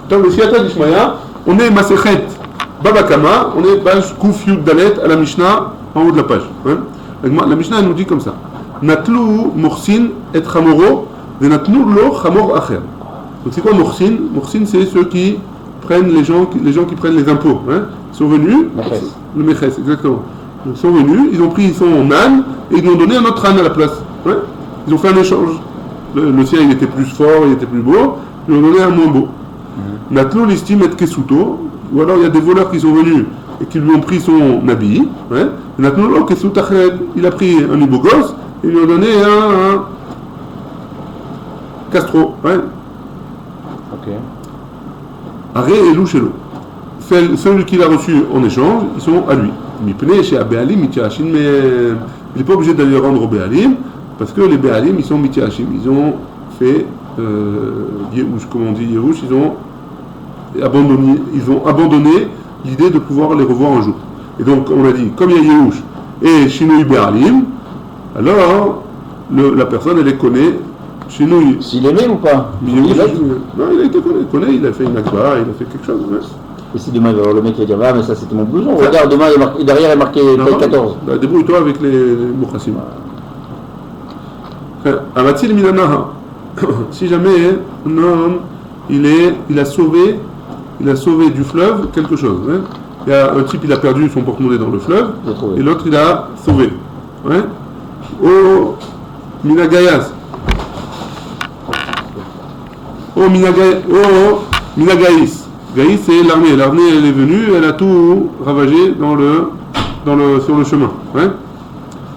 Dans le Siyata d'Ishmaïa, on est Masechet Baba Kama, on est page Kouf Yud Dalet à la Mishnah, en haut de la page. Hein. La Mishnah elle nous dit comme ça. Natlu Morsin et Chamoro, de Natlu Lo Chamor Acher. Donc c'est quoi Morsin? Morsin c'est ceux qui prennent les gens qui prennent les impôts. Hein. Ils sont venus, le Meches, exactement. Ils sont venus, ils ont pris son âne et ils lui ont donné un autre âne à la place. Ouais. Ils ont fait un échange. Le sien il était plus fort, il était plus beau, ils lui ont donné un moins beau. Natlo l'estime et Kesuto, ou alors il y a des voleurs qui sont venus et qui lui ont pris son habit. Ouais. Natlo lo Kesut Ached, il a pris un ibogos et ils lui ont donné un castro. Ouais. Ok. Aré et Louchelo. Celui qu'il a reçu en échange, ils sont à lui. Mipne chez Abéalim, Mitiachim, mais il n'est pas obligé d'aller rendre au Béalim, parce que les Béalim, ils sont Mitiachim. Ils ont fait Yehush, comme on dit Yehush, ils ont abandonné l'idée de pouvoir les revoir un jour. Et donc, on a dit, comme il y a Yehush et Shinui Béalim, alors la personne, elle les connaît. Shinui. S'il aimait ou pas? Non, il a été connu, il a fait une akba, il a fait quelque chose. Ouais. Et si demain il va voir le mec qui va dire ah mais ça c'était mon blouson, regarde demain derrière il est marqué taille 14. Bah, débrouille-toi avec les Mouchassim. Amatil Minanaha. Si jamais un homme il a sauvé du fleuve quelque chose. Hein. Il y a un type il a perdu son porte-monnaie dans le fleuve et l'autre il a sauvé. Ouais. Oh Minagayas. Oh Minagaïs. Gaïs c'est l'armée. L'armée elle est venue, elle a tout ravagé sur le chemin. Ouais.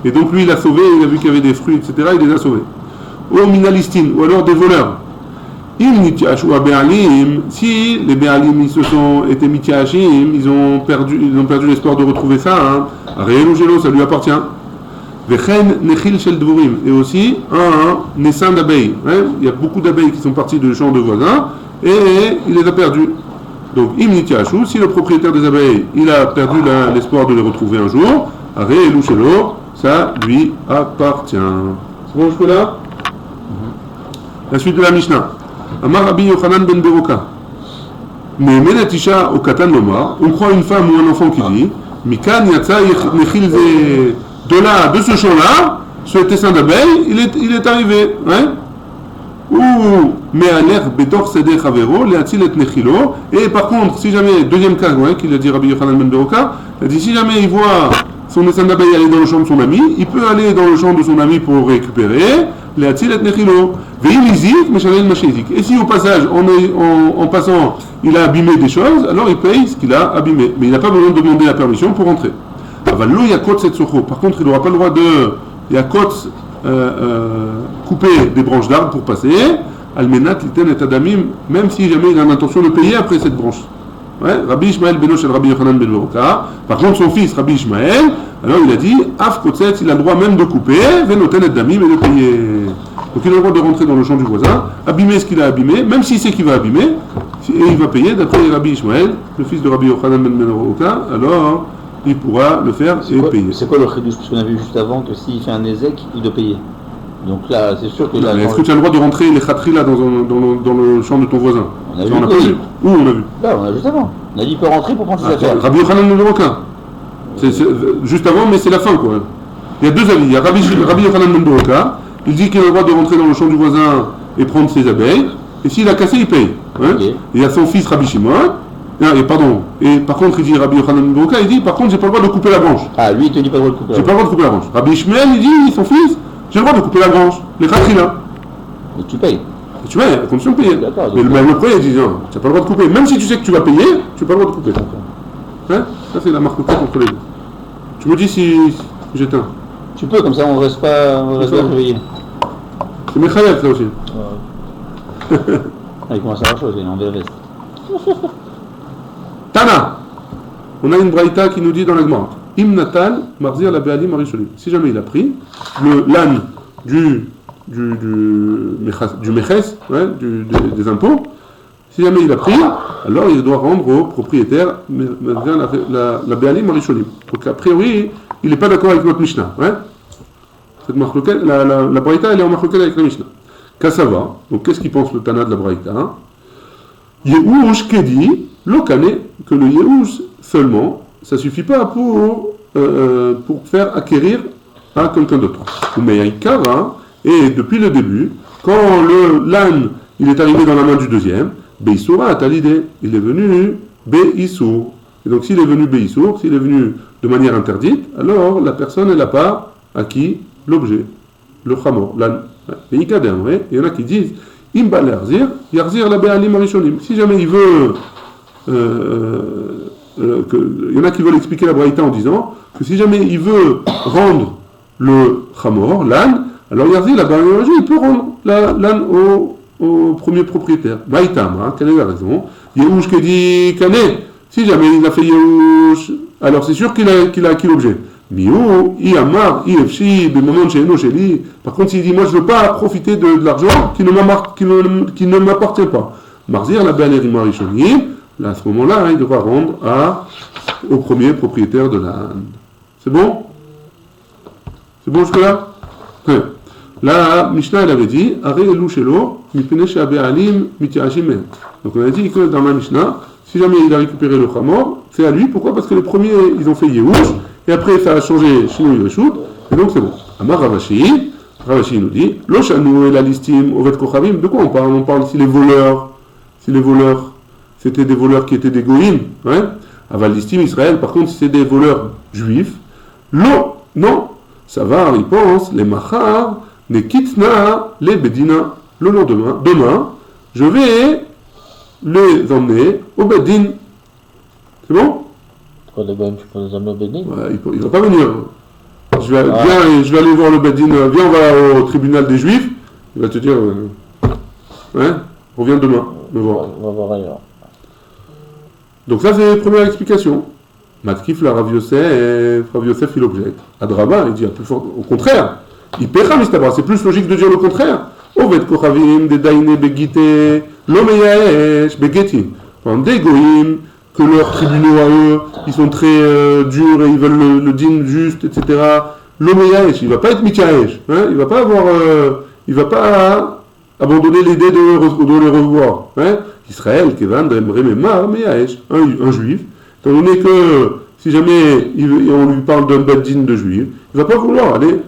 Et donc lui il a sauvé, il a vu qu'il y avait des fruits, etc. Il les a sauvés. Ou minalistine, ou alors des voleurs. Si les Béalim ils se sont été mitiachim, ils ont perdu l'espoir de retrouver ça, hein. Ça lui appartient. Et aussi un naissin d'abeilles. Hein. Il y a beaucoup d'abeilles qui sont parties du champ de voisins et il les a perdus. Donc, si le propriétaire des abeilles, il a perdu l'espoir de les retrouver un jour, ça lui appartient. C'est bon jusque-là? La suite de la Mishnah. Amar Rabbi Yochanan ben Beroka. Mais Menatisha au Katan Lomar, on croit une femme ou un enfant qui dit, Mikan Yatsa Nechil de là, de ce champ-là, ce dessin d'abeille, il est arrivé. Hein? Ou Me'aler Bedor Seder Chavero, Leatzil et Nechilo. Et par contre, si jamais, deuxième cas, ouais, qu'il a dit Rabbi Yochanan ben Beroka, il a dit si jamais il voit son dessin d'abeille aller dans le champ de son ami, il peut aller dans le champ de son ami pour récupérer, Leatzil et Nechilo. Et si au passage, en passant, il a abîmé des choses, alors il paye ce qu'il a abîmé. Mais il n'a pas besoin de demander la permission pour rentrer. Par contre, il n'aura pas le droit de couper des branches d'arbres pour passer. Almenat liten et adamim, même si jamais il a l'intention de payer après cette branche. Ouais, Rabbi Ishmael beno shel Rabbi Yochanan ben Beroka. Par contre, son fils Rabbi Ishmael, alors il a dit af kotset, il a le droit même de couper, venoten et damim et de payer. Donc il a le droit de rentrer dans le champ du voisin, abîmer ce qu'il a abîmé, même s'il sait qu'il va abîmer, et il va payer d'après Rabbi Ishmael, le fils de Rabbi Yochanan ben Beroka. Alors il pourra le faire et payer. C'est quoi le chidouche? Parce qu'on a vu juste avant que s'il fait un ézek, il doit payer. Donc là, c'est sûr que là. Est-ce que tu as le droit de rentrer les khatri là dans le champ de ton voisin? On a vu. On n'a pas vu. Où on a vu? Là, on a juste avant. On a dit qu'il peut rentrer pour prendre ses affaires. Rabbi Yochanan ben Beroka. C'est juste avant, mais c'est la fin quoi. Il y a deux avis. Il y a Rabbi Yochanan ben Beroka. Il dit qu'il a le droit de rentrer dans le champ du voisin et prendre ses abeilles. Et s'il a cassé, il paye. Hein. Okay. Il y a son fils Rabbi Shimon. Et par contre, il dit Rabbi Yochanan ben Beroka, il dit par contre, j'ai pas le droit de couper la branche. Ah, lui, il te dit pas le droit de couper la branche. J'ai pas le droit de couper la branche. Rabbi Ishmael, il dit, son fils, j'ai le droit de couper la branche. Les khatrina. Et tu payes. Et tu payes, à condition de payer. Mais le premier, il dit non, tu n'as pas le droit de couper. Même si tu sais que tu vas payer, tu n'as pas le droit de couper. Hein? Ça, c'est la marque entre les deux. Tu me dis si j'éteins. Tu peux, comme ça, on ne reste pas réveillé. C'est Mechayev, ça aussi. Ah, il commence à avoir chose, il est en veste. Tana, on a une braïta qui nous dit dans la Gemara, Im Natal, Marzir la Béalim Arisholim. Si jamais il a pris l'âne du Meches, ouais, des impôts, si jamais il a pris, alors il doit rendre au propriétaire la Béalim Arisholim. Donc a priori, il n'est pas d'accord avec notre Mishnah. Ouais. Cette la braïta, elle est en marloquette avec la Mishnah. Kassava, donc qu'est-ce qu'il pense le Tana de la braïta? Yehush Kedi, Lokane, que le Yehush seulement, ça suffit pas pour faire acquérir à quelqu'un d'autre. Mais il Kara, et depuis le début, quand l'âne il est arrivé dans la main du deuxième, Beisoura a l'idée, il est venu Beisour. Et donc s'il est venu Beisour, s'il est venu de manière interdite, alors la personne elle n'a pas acquis l'objet, le chamor, l'âne. Et il y en a qui disent Imba Yarzir, Yarzir la Be'alim Arishonim. Si jamais il veut, il y en a qui veulent expliquer la Braïta en disant que si jamais il veut rendre le chamor, l'âne, alors Yarzir la Be'alim Arishonim, il peut rendre l'âne au premier propriétaire. Braïta, quelle est la raison? Yehush qui dit Kane, si jamais il a fait Yehush, alors c'est sûr qu'il a acquis l'objet. Miou, Iamar, Ifshi, Bemonon Sheno Sheli. Par contre, s'il dit moi je ne veux pas profiter de l'argent qui ne m'appartient pas. Marzir la belle Rishonim, là à ce moment-là, il devra rendre au premier propriétaire de l'âne. C'est bon? C'est bon jusque-là? Là, Mishnah elle avait dit Are Elu Shelo, Mipene Shabe'alim, Mitiashim. Donc on a dit que dans la Mishnah, si jamais il a récupéré le Chamor, c'est à lui. Pourquoi? Parce que les premiers ils ont fait Yehush. Et après, ça a changé Shinu Yeshut, et donc c'est bon. Amar Ravashi nous dit Lo Shanu et la listim Ovet Kochavim. De quoi on parle? On parle si les voleurs, c'était des voleurs qui étaient des goïms, hein? Aval listim Israël, par contre, si c'est des voleurs juifs, Lo, non, ça va, il pense, les Machar, les Kitna, les Bedina, le lendemain, demain, je vais les emmener au Bedin. C'est bon? Pourquoi les goïms, tu peux les amener au Bedin? Ouais, il ne va pas venir. Je vais aller voir le Bedin. Viens, on va au tribunal des Juifs. Il va te dire, reviens demain me voir. On va voir ailleurs. Donc ça, c'est la première explication. Matkif la Rav Yosef il objecte. Adraba, il dit plus fort, au contraire. Il paiera mistabra. C'est plus logique de dire le contraire. Ovet kochavim de daine begite lomeyaesh begeti. Des goïms que leurs tribunaux à eux, ils sont très durs et ils veulent le din juste, etc. L'Omeyaesh, il ne va pas être Mityaesh, hein, il va pas abandonner l'idée de les revoir. Hein. Israël, Kevan, Rememar, Meyaesh, un juif, étant donné que si jamais on lui parle d'un bad din de juif, il ne va pas vouloir aller.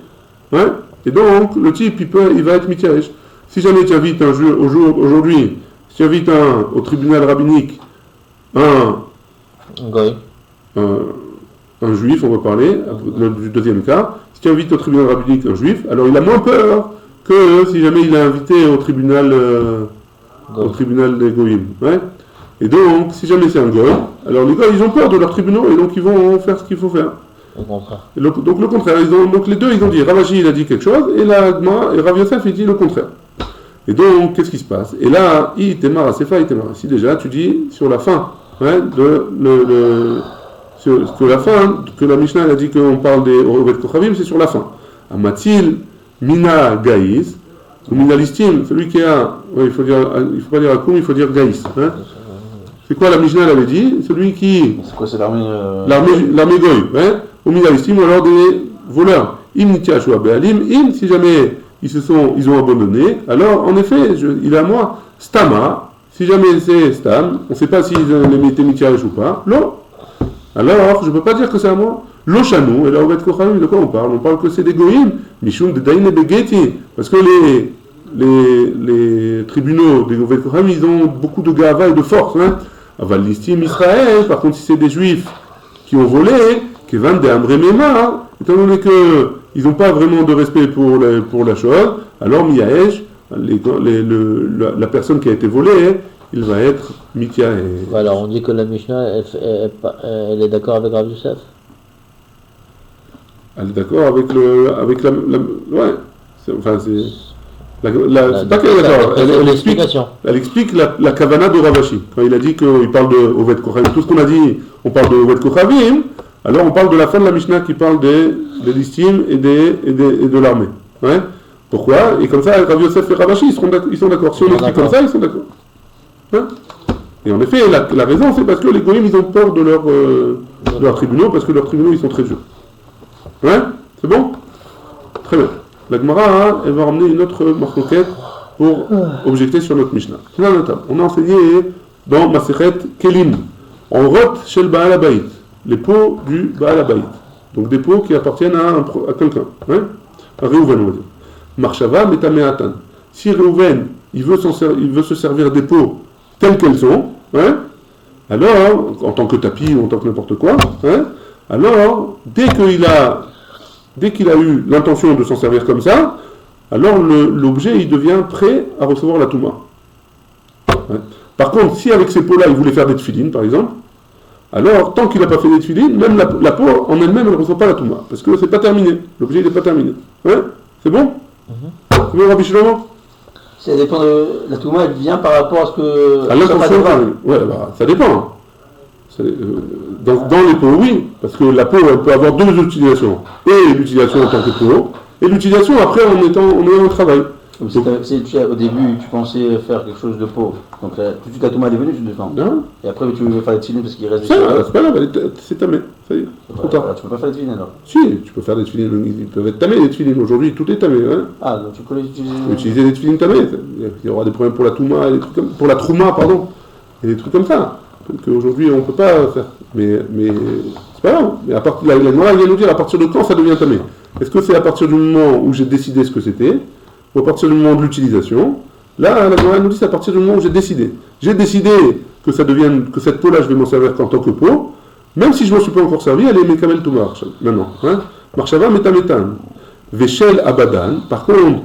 Hein. Et donc, le type, il va être Mityaesh. Si jamais tu invites aujourd'hui, si tu invites au tribunal rabbinique, un juif, on va parler du deuxième cas. Si tu invites au tribunal rabbinique un juif, alors il a moins peur que si jamais il est invité au tribunal des goïm. Ouais. Et donc, si jamais c'est un goy, alors les goïs ils ont peur de leurs tribunaux et donc ils vont faire ce qu'il faut faire. Donc le contraire. Donc les deux ils ont dit, Ravashi il a dit quelque chose et Rav Yosef il dit le contraire. Et donc qu'est-ce qui se passe? Et là, si déjà tu dis sur la fin. Ouais, sur la fin, que la Mishnah a dit qu'on parle des Ovet Kochavim, c'est sur la fin. Amatil Mina Gaïs, ou Mina Listim, celui qui a, il faut pas dire Akoum, il faut dire Gaïs. Hein. C'est quoi la Mishnah avait dit? Celui qui. C'est quoi, c'est l'armée L'armée Goy, hein, ou Mina Listim, ou alors des voleurs. Im Nitiash ou Abealim, si jamais ils ont abandonné, alors en effet, il est à moi, Stama. Si jamais c'est Stam, on ne sait pas s'ils les mettaient Mityaesh ou pas. Non. Alors, je ne peux pas dire que c'est à moi. Lo Shanou, et là, Ovet Kochavim, de quoi on parle? On parle que c'est des goïm, Mishum de Daine Begeti. Parce que les tribunaux des Ovet Kochavim, ils ont beaucoup de gava et de force. Hein. Aval Listim Israël, par contre, si c'est des juifs qui ont volé, Kevan de Amre Mema, étant donné qu'ils n'ont pas vraiment de respect pour la chose, alors Miyaesh, la personne qui a été volée, il va être Mityaesh. Alors on dit que la Mishnah, elle est d'accord avec Rav Yosef. Elle est d'accord avec la ouais. C'est pas qu'elle est d'accord. Elle explique la kavana de Ravashi. Quand il a dit qu'il parle de Ovet Kochavim, tout ce qu'on a dit, on parle de Ovet Kochavim, alors on parle de la fin de la Mishnah qui parle des listim et de l'armée. Ouais. Pourquoi? Et comme ça, Rav Yosef et Ravashi, ils sont d'accord. Si on explique comme ça, ils sont d'accord. Hein? Et en effet, la raison, c'est parce que les goïms, ils ont peur de leurs tribunaux, parce que leurs tribunaux, ils sont très durs. Ouais? C'est bon? Très bien. La Gemara, elle va ramener une autre marcoquette pour objecter sur notre Mishnah. On a enseigné dans Masechet Kelim. On rote chez le Baal Habayit, les pots du Baal Habayit. Donc des pots qui appartiennent à quelqu'un, hein? À Réhouven, on va dire. Marshava metameatan. Si Réhouven, il veut se servir des pots telles qu'elles sont, hein? Alors, en tant que tapis ou en tant que n'importe quoi, hein? Alors, dès qu'il a eu l'intention de s'en servir comme ça, alors l'objet il devient prêt à recevoir la Touma. Ouais. Par contre, si avec ces pots-là, il voulait faire des tefilines, par exemple, alors, tant qu'il n'a pas fait des tefilines, même la peau en elle-même, elle ne reçoit pas la Touma. Parce que c'est pas terminé. L'objet, il n'est pas terminé. Ouais? C'est bon? C'est bon, Rabbi Shlomo? Ça dépend de... La Touma, elle vient par rapport à ce que... À l'intention, ouais, bah, ça dépend. Dans les pots, oui. Parce que la peau, elle peut avoir deux utilisations. Et l'utilisation en tant que peau, et l'utilisation après en ayant au travail. Si au début tu pensais faire quelque chose de pauvre, donc là, tout de suite la Touma est venue, tu te défends. Et après tu veux faire des tefilines parce qu'il reste des choses. C'est pas grave, c'est tamé. Ça y est, trop tard. Tu peux pas faire des tefilines alors? Si, tu peux faire des tefilines, ils peuvent être tamés, les tefilines. Aujourd'hui, tout est tamé. Hein. Ah, donc tu peux utiliser des tefilines tamés. Il y aura des problèmes pour la Touma, pour la Trouma, pardon. Et des trucs comme ça. Donc aujourd'hui, on ne peut pas faire. Mais c'est pas grave. Mais la Gemara vient nous dire à partir de quand ça devient tamé. Est-ce que c'est à partir du moment où j'ai décidé ce que c'était, ou à partir du moment de l'utilisation? Là, la Gemara nous dit c'est à partir du moment où j'ai décidé. J'ai décidé que cette peau-là, je vais m'en servir qu'en tant que peau, même si je ne m'en suis pas encore servi, elle est Mekamel Touma maintenant. Hein? Marshava Metametan. Veshel Abadan. Par contre,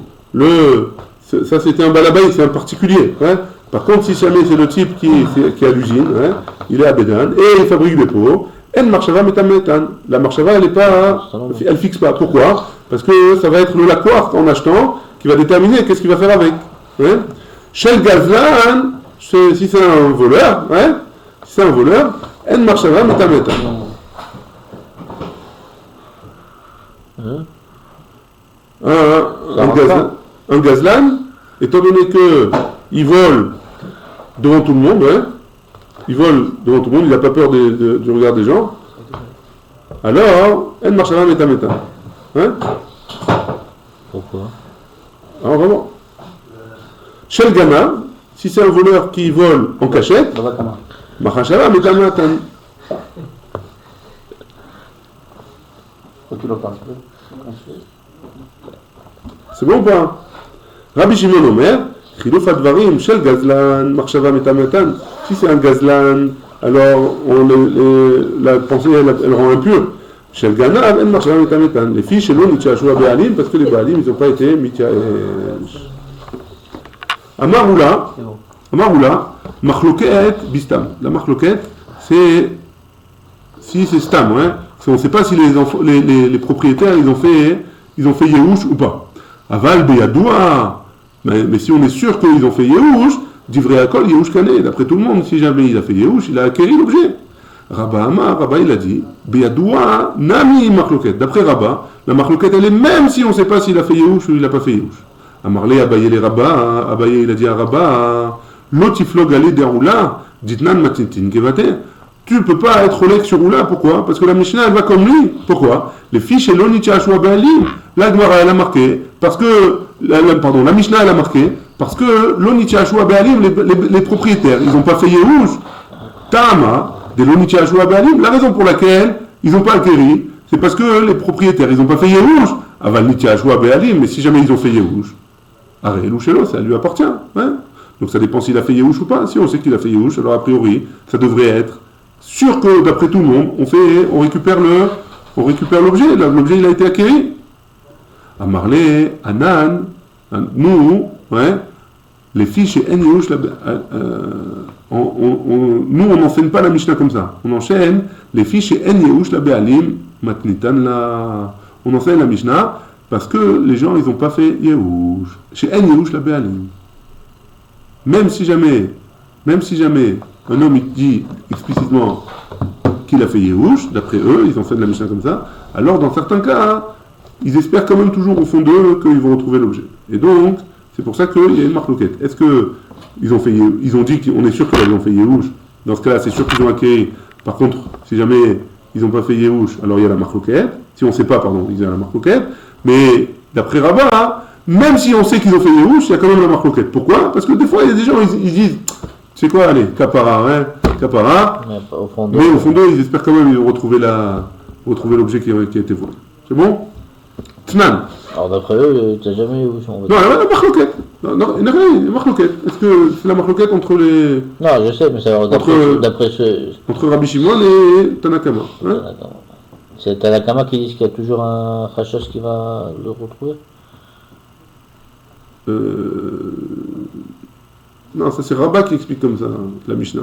ça c'était un balabaï, c'est un particulier. Hein? Par contre, si jamais c'est le type qui est à l'usine, hein, il est Abadan, et il fabrique des pots, en Marshava Metametan. La Marshava, elle fixe pas. Pourquoi? Parce que ça va être le laquoir en achetant qui va déterminer qu'est-ce qu'il va faire avec. Hein? Shel Gazlan, si c'est un voleur, hein? Si c'est un voleur, en Marshava Metametan. Un gazlan, étant donné qu'il vole devant tout le monde, hein, il n'a pas peur du regard des gens, alors, en marshava metameta. Hein? Pourquoi? Alors vraiment. Shel Gana, si c'est un voleur qui vole en cachette, Machashava metamatan. C'est bon ou pas? Rabbi Shimon Omer, Chiluf Advarim, Shel Gazlan, Marshava Metamatan. Si c'est un Gazlan, alors la pensée elle rend impure. Shel Ganav, En Marshava Metamatan. Les filles chez nous, Nitchashua Be'alim, parce que les Be'alim, ils n'ont pas été Mityaesh. Amaroula, Machloket Bistam. La Machloket, c'est. Si c'est Stam, hein. On ne sait pas si les propriétaires, ils ont fait Yehush ou pas. Aval beyadoua. Mais si on est sûr qu'ils ont fait Yehush, divrei akol Yehush kané. D'après tout le monde, si jamais il a fait Yehush, il a acquéri l'objet. Rabba il a dit, beyadoua nami machloket. D'après Rabba, la machloket elle est même si on ne sait pas s'il a fait Yehush ou il n'a pas fait Yehush. Amarle Abaye les Rabba, Abaye il a dit à Rabba, lotiflog ale deroula, ditnan matintin kevate. Tu ne peux pas être Rolek sur Oula, pourquoi? Parce que la Mishnah, elle va comme lui. Pourquoi? Les fiches et l'Onichashua Be'alim. La Gemara, elle a marqué, parce que, la Mishnah, elle a marqué, parce que l'Onichashua Be'alim, les propriétaires, ils n'ont pas fait Yehush. Tama, des l'Onichashua Be'alim, la raison pour laquelle ils n'ont pas acquéri, c'est parce que les propriétaires, ils n'ont pas fait Yehush. Aval Nichashua Be'alim, mais si jamais ils ont fait Yehush, Aré Louchelo, ça lui appartient. Hein? Donc ça dépend s'il a fait Yehush ou pas. Si on sait qu'il a fait Yehush, alors a priori, ça devrait être sûr que d'après tout le monde, on récupère l'objet. L'objet il a été acquis. À Marley, Anan, nous, ouais, les fiches et Enyush, nous on n'enseigne pas la Mishnah comme ça. On enchaîne les fiches et Enyush la Be'alim, Matnitan la. On enseigne la Mishnah parce que les gens ils n'ont pas fait Yehush. Chez Enyush la Be'alim. Même si jamais un homme il dit explicitement qu'il a fait Yehush, d'après eux, ils enseignent la Mishnah comme ça, alors dans certains cas, ils espèrent quand même toujours au fond d'eux qu'ils vont retrouver l'objet. Et donc, c'est pour ça qu'il y a une marloquette. Est-ce qu'ils ont dit qu'on est sûr qu'ils ont fait Yehush? Dans ce cas-là, c'est sûr qu'ils ont acquis. Par contre, si jamais ils n'ont pas fait Yehush, alors il y a la marloquette. Si on ne sait pas, il y a la marloquette. Mais d'après Rabat, même si on sait qu'ils ont fait Yehush, il y a quand même la marloquette. Pourquoi? Parce que des fois, il y a des gens, ils disent c'est quoi, allez, Kapara, hein, Kapara. Mais au fond d'eux, ils espèrent quand même retrouver l'objet qui a été volé. C'est bon? Tnan. Alors d'après eux, tu n'as jamais eu son. Non, il y a la marloquette. Non, il n'y a rien, il y a la marloquette. Est-ce que c'est la marloquette entre les. Non, je sais, mais c'est d'après ce. Entre Rabbi Shimon et Tanakama. Hein? C'est Tanakama qui dit qu'il y a toujours un Khashas qui va le retrouver. Non, ça c'est Rabat qui explique comme ça, la Mishnah.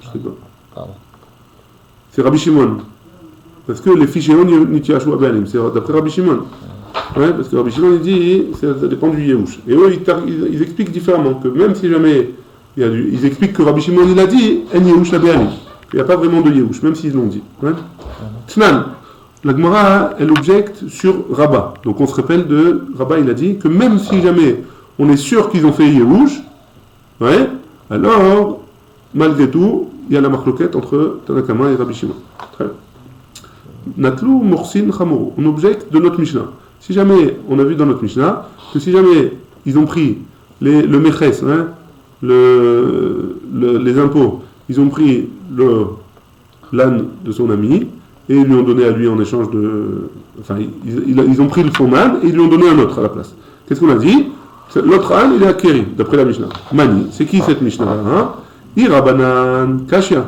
Je sais pas. Pardon. C'est Rabbi Shimon. Parce que les fichéons n'itiachou abelim, c'est d'après Rabbi Shimon. Ouais, parce que Rabbi Shimon il dit ça dépend du Yehush. Et eux ils expliquent différemment que même si jamais il y a ils expliquent que Rabbi Shimon il a dit en Yehush la Be'alim. Il n'y a pas vraiment de Yehush, même s'ils l'ont dit. Ouais. Tnan, la Gemara elle objecte sur Rabat. Donc on se rappelle de Rabat il a dit que même si jamais on est sûr qu'ils ont fait Yehush, ouais, alors malgré tout il y a la marloquette entre Tanakama et Rabbi Shimon. Très bien. Natlou Morsin Chamoro. On objecte de notre Mishnah. Si jamais, on a vu dans notre Mishnah, que si jamais ils ont pris le Meches, hein, les impôts, ils ont pris l'âne de son ami et ils lui ont donné à lui en échange de. Enfin, ils ont pris son âne et ils lui ont donné un autre à la place. Qu'est-ce qu'on a dit? L'autre âne, il est acquéri, d'après la Mishnah. Mani. C'est qui cette Mishnah-là, hein? Irabanan Kashia.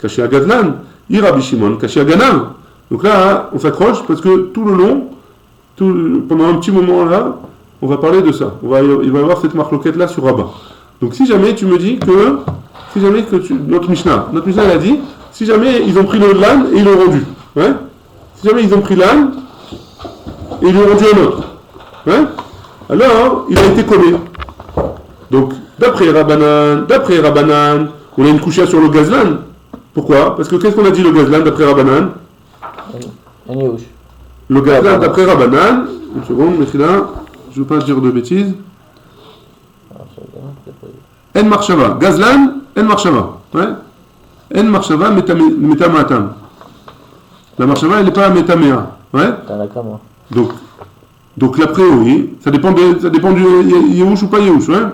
Kashia Gazlan. Irabi Shimon Kashia Ganav. Donc là, on s'accroche parce que tout le long, pendant un petit moment là, on va parler de ça. Il va y avoir cette marloquette là sur Rabat. Donc si jamais tu me dis que, notre Mishnah elle a dit, si jamais ils ont pris l'âne et ils l'ont rendu, ouais, si jamais ils ont pris l'âne et ils lui ont rendu un autre, ouais, alors il a été collé. Donc d'après Rabbanan, on a une couchia sur le gazlan. Pourquoi? Parce que qu'est-ce qu'on a dit le gazlan d'après Rabbanan? Le gazlan d'après Rabbanan, une seconde, mais là, je ne veux pas dire de bêtises. En marshava, gazlan, en marshava, ouais. En marshava, metamatan. La marshava, elle n'est pas metamea, ouais. Donc l'après, oui, ça dépend du Yehush ou pas Yehush, ouais.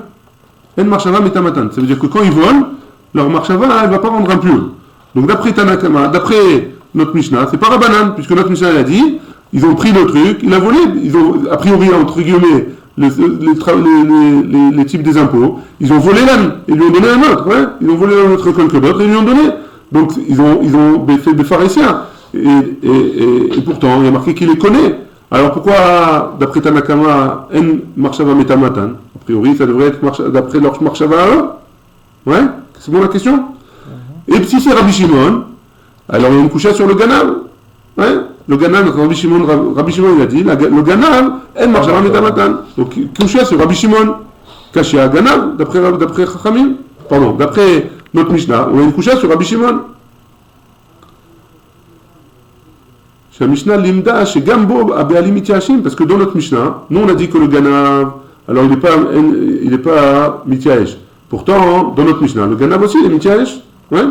En marshava, metamatan. Ça veut dire que quand ils volent, leur marshava, elle ne va pas rendre impur. Donc d'après Tanakama, d'après notre Mishnah, c'est pas Rabbanan, puisque notre Mishnah a dit, ils ont pris le truc, il a volé, ils ont, a priori, entre guillemets, les types des impôts, ils ont volé l'âne, ils lui ont donné un autre, ouais, ils ont volé un autre quelqu'un d'autre, et ils lui ont donné. Donc ils ont fait des pharisiens, et pourtant, il y a marqué qu'il les connaît. Alors pourquoi, d'après Tanakama, en marshava metamatan, a priori, ça devrait être d'après leur marshava à eux? Ouais, c'est bon la question? Et si c'est Rabbi Shimon, alors il y a une couchette sur le Ganav. Ouais? Le Ganav, Rabbi Shimon il a dit, le Ganav, elle marche à Metamatan. Donc couchette sur Rabbi Shimon, caché à Ganav, d'après Chachamim. Pardon, d'après notre Mishnah, on a une couchette sur Rabbi Shimon. Chez la Mishnah, Limda, chez Gambo, Abealim Mitiashim, parce que dans notre Mishnah, nous on a dit que le Ganav, alors il n'est pas Mitiash. Pourtant, dans notre Mishnah, le Ganav aussi, il est Mitiash. Ouais.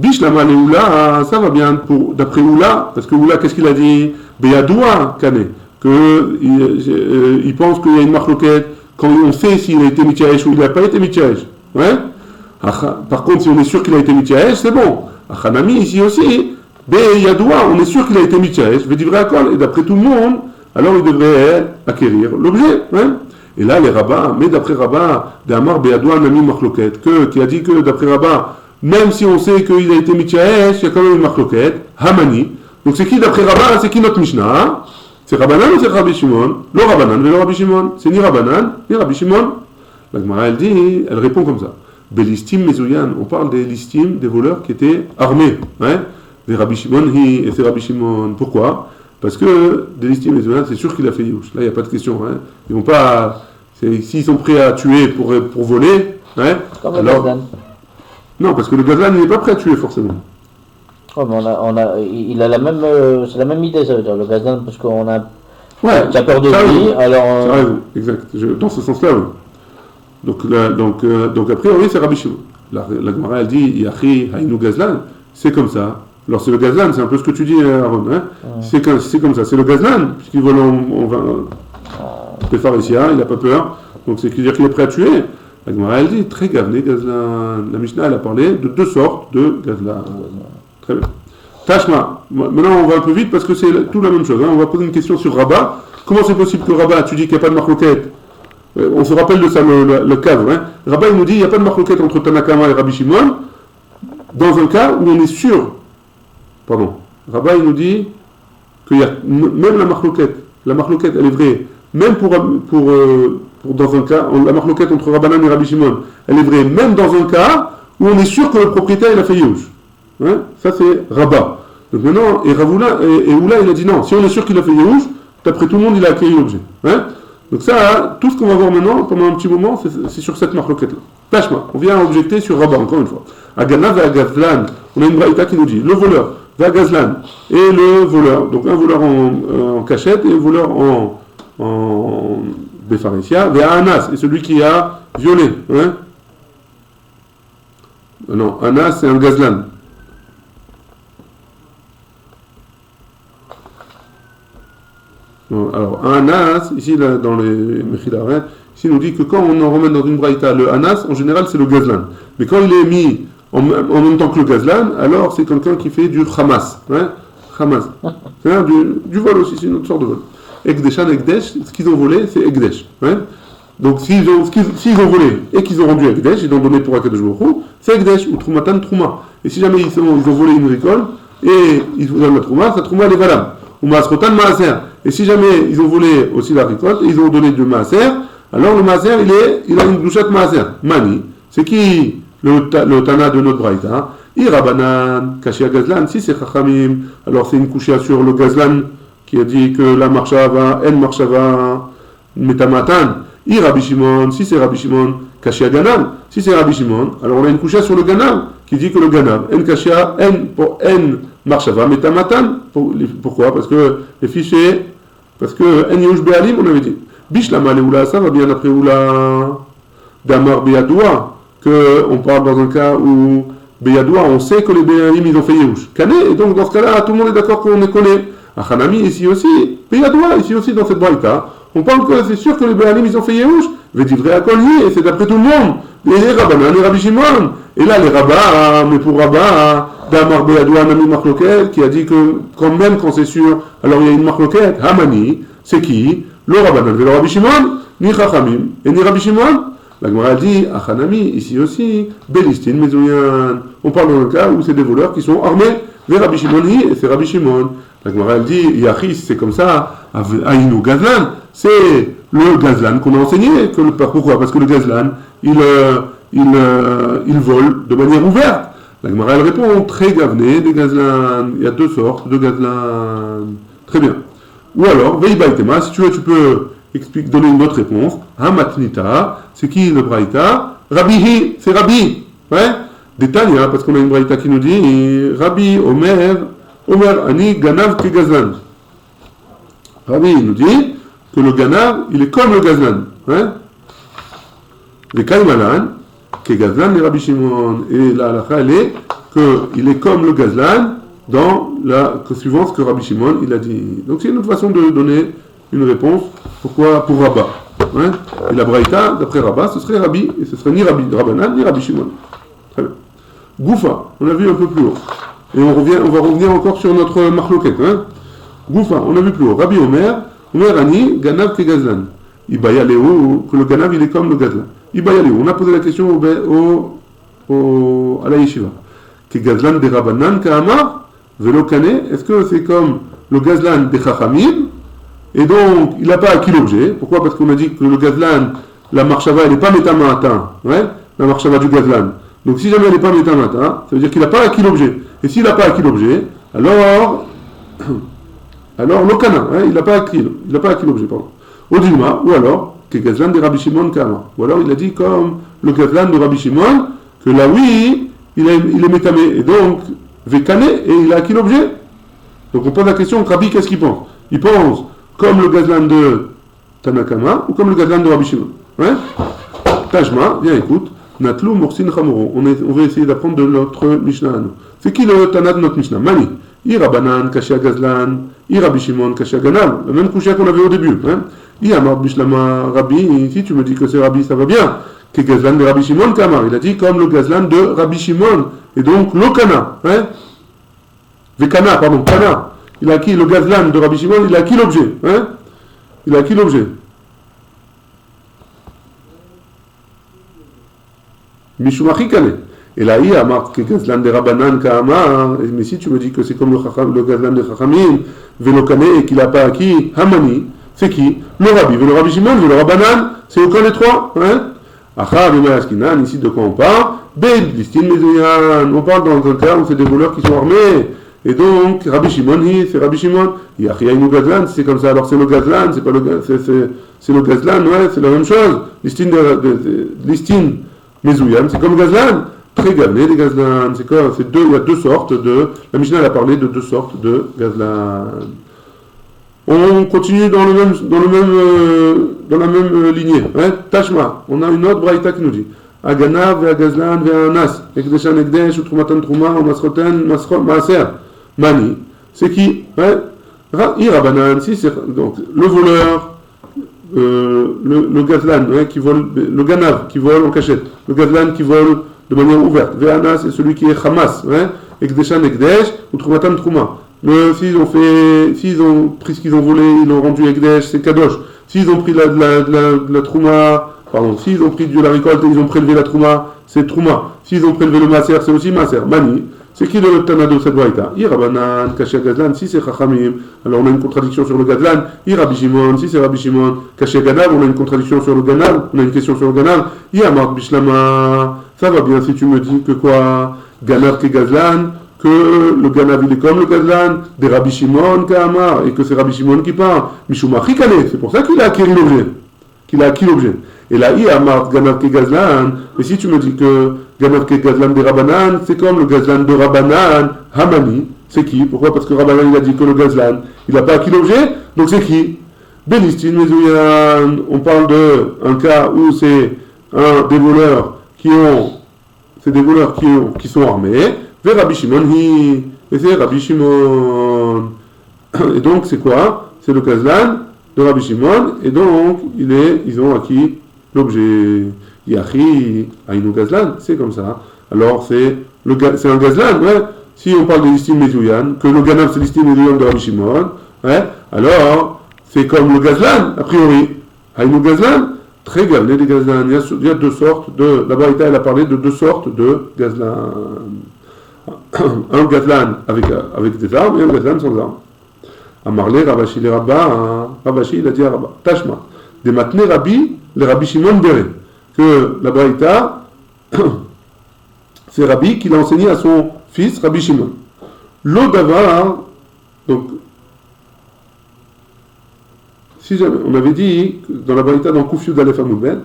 Bishlama et Oula, ça va bien d'après Oula, parce que Oula, qu'est-ce qu'il a dit? Beyadoua Kane, qu'il pense qu'il y a une marloquette quand on sait s'il a été Mityaesh ou il n'a pas été Mityaesh. Ouais. Par contre, si on est sûr qu'il a été Mityaesh, c'est bon. Achanami, ici aussi, Beyadoua, on est sûr qu'il a été Mityaesh, et d'après tout le monde, alors il devrait acquérir l'objet. Ouais. Et là, les rabbins, mais d'après Rabbah, d'Amar Beyadoua Nami Marloquette, qui a dit que d'après Rabbah, même si on sait qu'il a été Mityaesh, il y a quand même une marloquette, Hamani. Donc c'est qui d'après Rabban? C'est qui notre Mishnah? C'est Rabbanan ou c'est Rabbi Shimon? Le Rabbanan, mais le Rabbi Shimon. C'est ni Rabbanan, ni Rabbi Shimon. La Gemara, elle répond comme ça. Belistim Mezouyan, on parle des listim, des voleurs qui étaient armés. Hein? Des Rabbi Shimon, et c'est Rabbi Shimon. Pourquoi? Parce que des listim Mezouyan, c'est sûr qu'il a fait Youch. Là, il n'y a pas de question. Hein? Ils vont pas. S'ils sont prêts à tuer pour voler, hein? Comme alors. Non, parce que le gazlan n'est pas prêt à tuer forcément. Oh, mais il a la même, c'est la même idée, ça veut dire le gazlan, parce qu'on a, ouais, tu as peur de lui, alors. Ça raison, exact. Dans ce sens-là, oui. Donc a priori, c'est Rabbi Shimon. La Gemara elle dit Yachi Haïnu Gazlan, c'est comme ça. Alors c'est le gazlan, c'est un peu ce que tu dis, Aaron. Hein? C'est comme ça, c'est le gazlan, puisqu'il vole en pharmacien, il n'a pas peur. Donc c'est dire qu'il est prêt à tuer. La Gemara, elle dit, très gavné, gazlan. La Mishnah, elle a parlé de deux sortes de gazlan. Très bien. Tashma. Maintenant, on va un peu vite parce que c'est tout la même chose. Hein. On va poser une question sur Rabat. Comment c'est possible que Rabat, tu dis qu'il n'y a pas de marloquette? On se rappelle de ça, le cadre. Hein. Rabat, il nous dit, il n'y a pas de marloquette entre Tanakama et Rabbi Shimon, dans un cas où on est sûr. Pardon. Rabat, il nous dit qu'il y a même la marloquette, elle est vraie, même pour dans un cas, la marloquette entre Rabbanan et Rabbi Shimon, elle est vraie, même dans un cas où on est sûr que le propriétaire, il a fait Yehush. Hein? Ça, c'est Rabat. Donc maintenant, et Oula, il a dit non, si on est sûr qu'il a fait Yehush, d'après tout le monde, il a accueilli l'objet. Hein? Donc ça, tout ce qu'on va voir maintenant, pendant un petit moment, c'est sur cette marloquette-là. Tashma, on vient objecter sur Rabat, encore une fois. Agana va Gazlan, on a une braïta qui nous dit, le voleur va Gazlan, et le voleur, donc un voleur en cachette et un voleur en Bépharicia, va Anas, et celui qui a violé. Hein? Non, Anas c'est un Gazlan. Alors, un Anas, ici dans les Mechilaret, ici nous dit que quand on en remet dans une braïta le Anas, en général c'est le Gazlan. Mais quand il est mis en même temps que le Gazlan, alors c'est quelqu'un qui fait du Hamas. Hein? Hamas. C'est du vol aussi, c'est une autre sorte de vol. Ekdeshan, Ekdesh, ce qu'ils ont volé, c'est Ekdesh. Hein? Donc s'ils ont volé et qu'ils ont rendu Ekdesh, ils ont donné pour Akadosh Baruch Hu, c'est Ekdesh ou Trumatan Trouma. Et si jamais ils ont volé une récolte et ils vous donnent la Trouma, sa Trouma elle est valable. Ou Masrotan Maaser. Et si jamais ils ont volé aussi la récolte et ils ont donné du Maaser, alors le Maaser il a une douchette Maaser. Mani, c'est qui le Tana de notre Braïta? Irabanan, Kashia Gazlan, si c'est Chachamim, alors c'est une couchia sur le Gazlan qui a dit que la marchava, en marchava, metamatan. Rabbi Shimon, si c'est Rabbi Shimon, Kashia Ganam, si c'est Rabbi Shimon, alors on a une couchia sur le Ganam qui dit que le Ganam, en Kashia, en marchava, metamatan. Pourquoi? Parce que les fichiers, parce que en Yehush Be'alim, on avait dit. Bishlama Leoula, ça va bien après Oula. Damar Beyadoua, qu'on parle dans un cas où Beyadoua, on sait que les Be'alim, ils ont fait Yehush. Kané, et donc dans ce cas-là, tout le monde est d'accord qu'on est collé. Achanami, ici aussi, Beyadoua, ici aussi dans cette braïta, on parle que c'est sûr que les Be'alim, ils ont fait Yehush. Védivré à Kolli, et c'est d'après tout le monde. Et les Rabbanan, les Rabbi Shimon. Et là, les Rabbas, mais pour Rabbas, Damar Beyadoua, Nami Marloquet, qui a dit que quand même quand c'est sûr, alors il y a une Marloquet. Hamani, c'est qui? Le Rabbanan, le Rabbi Shimon, ni Chachamim, et ni Rabbi Shimon. La Gemara dit, Achanami, ici aussi, Bélistin, Mezouyan. On parle dans un cas où c'est des voleurs qui sont armés, les Rabbi Shimoni, et c'est Rabbi Shimon. La Gemara dit, Yachis, c'est comme ça, Aïnou Gazlan, c'est le Gazlan qu'on a enseigné. Pourquoi? Parce que le Gazlan, il vole de manière ouverte. La Gemara, elle répond, très gavné des Gazlan. Il y a deux sortes de Gazlan. Très bien. Ou alors, Veibaitema, si tu veux, tu peux donner une autre réponse. Hamatnita, c'est qui le Braïta? Rabbi, c'est Rabbi. Ouais? Détail, parce qu'on a une Braïta qui nous dit, Rabbi, Omer, Ani, Ganav, ke Gazlan. Rabbi, il nous dit que le Ganav, il est comme le Gazlan. Ouais? Les Kaimalan, ke Gazlan, les Rabbi Shimon. Et la halakha, elle est qu'il est comme le Gazlan, dans la suivante que Rabbi Shimon il a dit. Donc c'est une autre façon de donner une réponse. Pourquoi? Pour Rabat. Hein? Et la Braïta, d'après Rabat, ce serait Rabbi, et ce serait ni Rabbi Rabbanan, ni Rabbi Shimon. Très bien. Goufa, on a vu un peu plus haut. Et on va revenir encore sur notre marloquette. Hein? Goufa, on a vu plus haut. Rabbi Omer Ani, Ganav ke Gazlan. Ibaya Léo, que le Ganav il est comme le Gazlan. Ibaya Léo, on a posé la question à la yeshiva. Que Gazlan de Rabbanan, Kahamar, Velo Kane, est-ce que c'est comme le Gazlan des Chachamim? Et donc, il n'a pas acquis l'objet. Pourquoi? Parce qu'on a dit que le Gazlan, la marchava, elle n'est pas métamata. Ouais? La marchava du Gazlan. Donc, si jamais elle n'est pas métamata, ça veut dire qu'il n'a pas acquis l'objet. Et s'il n'a pas acquis l'objet, alors le Kana, hein, il n'a pas acquis l'objet, pardon. Odilma, ou alors, que Gazlan de Rabbi Shimon Kama. Ou alors, il a dit comme le Gazlan de Rabbi Shimon, que là, oui, il est métamé. Et donc, Vekané, et il a acquis l'objet. Donc, on pose la question, Rabbi, qu'est-ce qu'il pense? Il pense comme le Gazlan de Tanakama ou comme le Gazlan de Rabbi Shimon. Hein? Tajma, viens écoute. Natlou Morsin Chamoro. On va essayer d'apprendre de notre Mishnah. C'est qui le Tana de notre Mishnah? Mani. Irabanan, Kashia Gazlan, Rabbi Shimon, Kashia Ganam. La même couchia qu'on avait au début. Hein? Amar Bishlama Rabbi. Si tu me dis que c'est Rabbi, ça va bien. que Gazlan de Rabbi Shimon Kamar. Il a dit comme le Gazlan de Rabbi Shimon. Et donc, l'Okana. Hein? Vekana, pardon, Kana. Il a acquis le Gazlan de Rabbi Shimon, il a acquis l'objet. Hein? Il a acquis l'objet. Mishumachi Kane. Et là, il y a marqué Gazlan de Rabbanan Kamar. Mais si tu me dis que c'est comme le Gazlan de Chachamim, Velokane, et qu'il n'a pas acquis Hamani, c'est qui? Le Rabbi, le Rabbi Shimon, le Rabbanan, c'est aucun des trois. Hein? Ici de quoi on parle? On parle dans un cas où c'est des voleurs qui sont armés. Et donc, Rabbi Shimon, c'est Rabbi Shimon. Gazlan, c'est comme ça, alors c'est le Gazlan, c'est pas le c'est le Gazlan, ouais, c'est la même chose. Listin Mezouyan, c'est comme Gazlan. Très galné des Gazlan. C'est quoi? Il y a deux sortes de. La Mishnah elle a parlé de deux sortes de Gazlan. On continue dans la même lignée. Hein? Tashma, on a une autre braïta qui nous dit Aganav ve Gazlan ve Anas, Ekdeshan Ekdesh, Utrumatan Truma, Masroten, Maaser, Mani. C'est qui? Irabanan, si c'est donc le voleur, le Gazlan, hein, qui vole, le Ganav qui vole en cachette, le Gazlan qui vole de manière ouverte, ve Anas, c'est celui qui est Hamas, hein, Ekdeshan Ekdesh, Utrumatan Truma. S'ils ont pris ce qu'ils ont volé, ils l'ont rendu Ekdesh, c'est Kadosh. S'ils ont pris la Trouma, pardon, s'ils ont pris de la récolte et ils ont prélevé la Trouma, c'est Trouma. S'ils ont prélevé le Maser, c'est aussi Maser. Mani, c'est qui le Tana de cette braïta? Irabanan, Kaché Gazlan, si c'est Chachamim, alors on a une contradiction sur le Gazlan. Rabbi Shimon, si c'est Rabbi Shimon, Kaché Ganav, on a une contradiction sur le Ganav, on a une question sur le Ganav. Yamar Bishlama, ça va bien si tu me dis que quoi? Ganav ke Gazlan, que le Ganav il est comme le Gazlan des Rabbi Shimon Kamar, et que c'est Rabbi Shimon qui parle. Mishumachi Kane, c'est pour ça qu'il a acquis l'objet. Et là, il y a marre Ganav ke Gazlan. Mais si tu me dis que Ganav ke Gazlan des Rabbanan, c'est comme le Gazlan de Rabbanan, Hamani, c'est qui? Pourquoi? Parce que Rabbanan il a dit que le Gazlan, il n'a pas acquis l'objet, donc c'est qui? Belistin Mezouyan. On parle d'un cas où c'est des voleurs qui sont armés. Vers Rabbi Shimon, et c'est Rabbi Shimon. Et donc, c'est quoi? C'est le Gazlan de Rabbi Shimon, et donc, ils ont acquis l'objet. Yachi, Aïnou Gazlan, c'est comme ça. Alors, c'est un Gazlan, ouais. Si on parle de l'istime Mezouyan, que le Ganav c'est l'istime Mezouyan de Rabbi Shimon, ouais, alors, c'est comme le Gazlan, a priori. Aïnou Gazlan, très galné des Gazlan. Il y a deux sortes de. La Baraïta, elle a parlé de deux sortes de Gazlan. Un Gazlan avec des armes et un Gazlan sans armes. Amarle, Rabashi, les Rabba, Rabashi, il a dit à Rabba, Tashma, des matne Rabbi, les Rabbi Shimon Bere, que la Braïta, c'est Rabbi qui l'a enseigné à son fils, Rabbi Shimon. L'Odavar, donc, si jamais, on avait dit, dans la Braïta, dans Koufiou d'Alef Amoudben,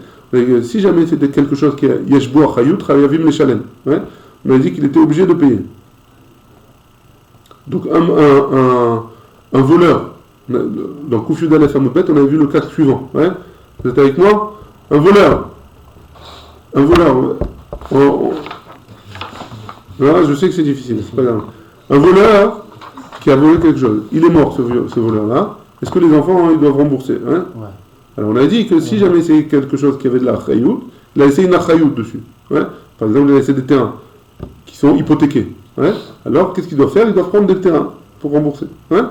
si jamais c'était quelque chose qui est Yeshbo Achayut, Chayavim le Shalem, ouais, on a dit qu'il était obligé de payer. Donc un voleur, dans Koufiou d'Alef Amoudbet, on avait vu le cas suivant. Ouais, vous êtes avec moi? Un voleur, là, je sais que c'est difficile, c'est pas grave. Un voleur qui a volé quelque chose, il est mort ce voleur-là, est-ce que les enfants ils doivent rembourser, hein? Ouais. Alors on a dit que si jamais c'est quelque chose qui avait de la chayout, il a laissé une chayout dessus. Ouais? Par exemple, il a laissé des terrains qui sont hypothéqués. Ouais? Alors, qu'est-ce qu'ils doivent faire? Ils doivent prendre des terrains pour rembourser. Ouais?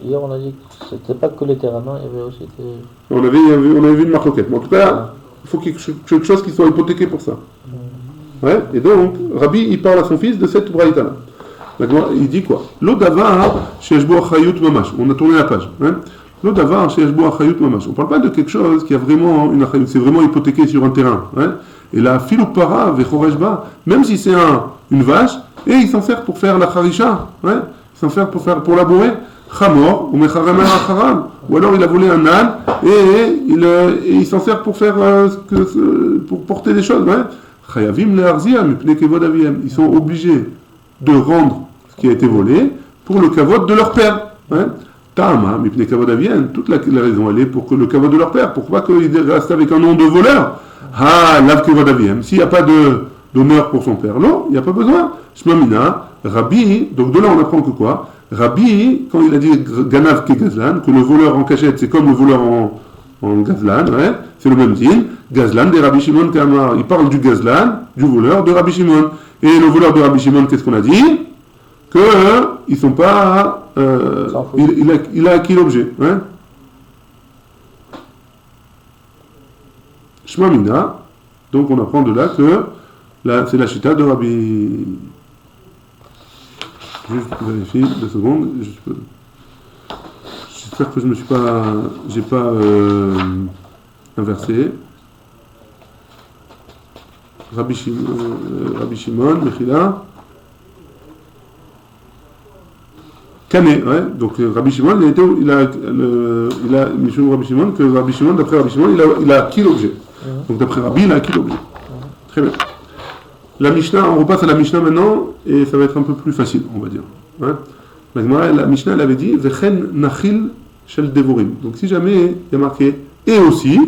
Hier, on a dit que c'était pas que les terrains, non, il y avait aussi des... On avait vu une marloquette. Mais en tout cas, il faut quelque chose qui soit hypothéqué pour ça. Ouais? Et donc, Rabbi, il parle à son fils de cette braïta-là. Il dit quoi? L'odavar, sheshbo achayut mamash. On a tourné la page. Hein? L'odavar, sheshbo achayut mamash. On ne parle pas de quelque chose qui a vraiment une achayut. C'est vraiment hypothéqué sur un terrain. Hein? Et la filupara vechoreshba, même si c'est une vache, et il s'en sert pour faire la charisha, ouais, il s'en sert pour labourer, chamor ou mecharemer acharam, ou alors il a volé un âne et il s'en sert pour faire pour porter des choses, ouais. Chayavim le'arzia mipnei kevod aviem, ils sont obligés de rendre ce qui a été volé pour le kavod de leur père, ouais. Tama mipnei kevod aviem, toute la raison elle est pour que le kavod de leur père, pourquoi qu'ils restent avec un nom de voleur? Ah, lav kevod aviem, s'il n'y a pas d'honneur pour son père, non, il n'y a pas besoin. Shmamina, Rabbi, donc de là on apprend que quoi? Rabbi, quand il a dit Ganav ke Gazlan, que le voleur en cachette c'est comme le voleur en Gazlan, ouais, c'est le même din. Gazlan de Rabbi Shimon Kamar. Il parle du Gazlan, du voleur de Rabbi Shimon. Et le voleur de Rabbi Shimon, qu'est-ce qu'on a dit? Ils sont pas. Il a acquis l'objet. Hein? Shma Mina. Donc on apprend de là que c'est la chita de Rabbi. Juste vérifier 2 secondes. J'espère que je me suis pas. J'ai pas inversé. Rabbi Shimon, Mechila. Canet, ouais. Donc Rabbi Shimon, il a Rabbi Shimon, que Rabbi Shimon, d'après Rabbi Shimon, il a acquis l'objet. Donc d'après Rabbi, il a acquis l'objet. Très bien. La Mishnah, on repasse à la Mishnah maintenant, et ça va être un peu plus facile, on va dire. Ouais. La Mishnah, elle avait dit Vechen Nachil Shel Devorim. Donc si jamais il y a marqué et aussi,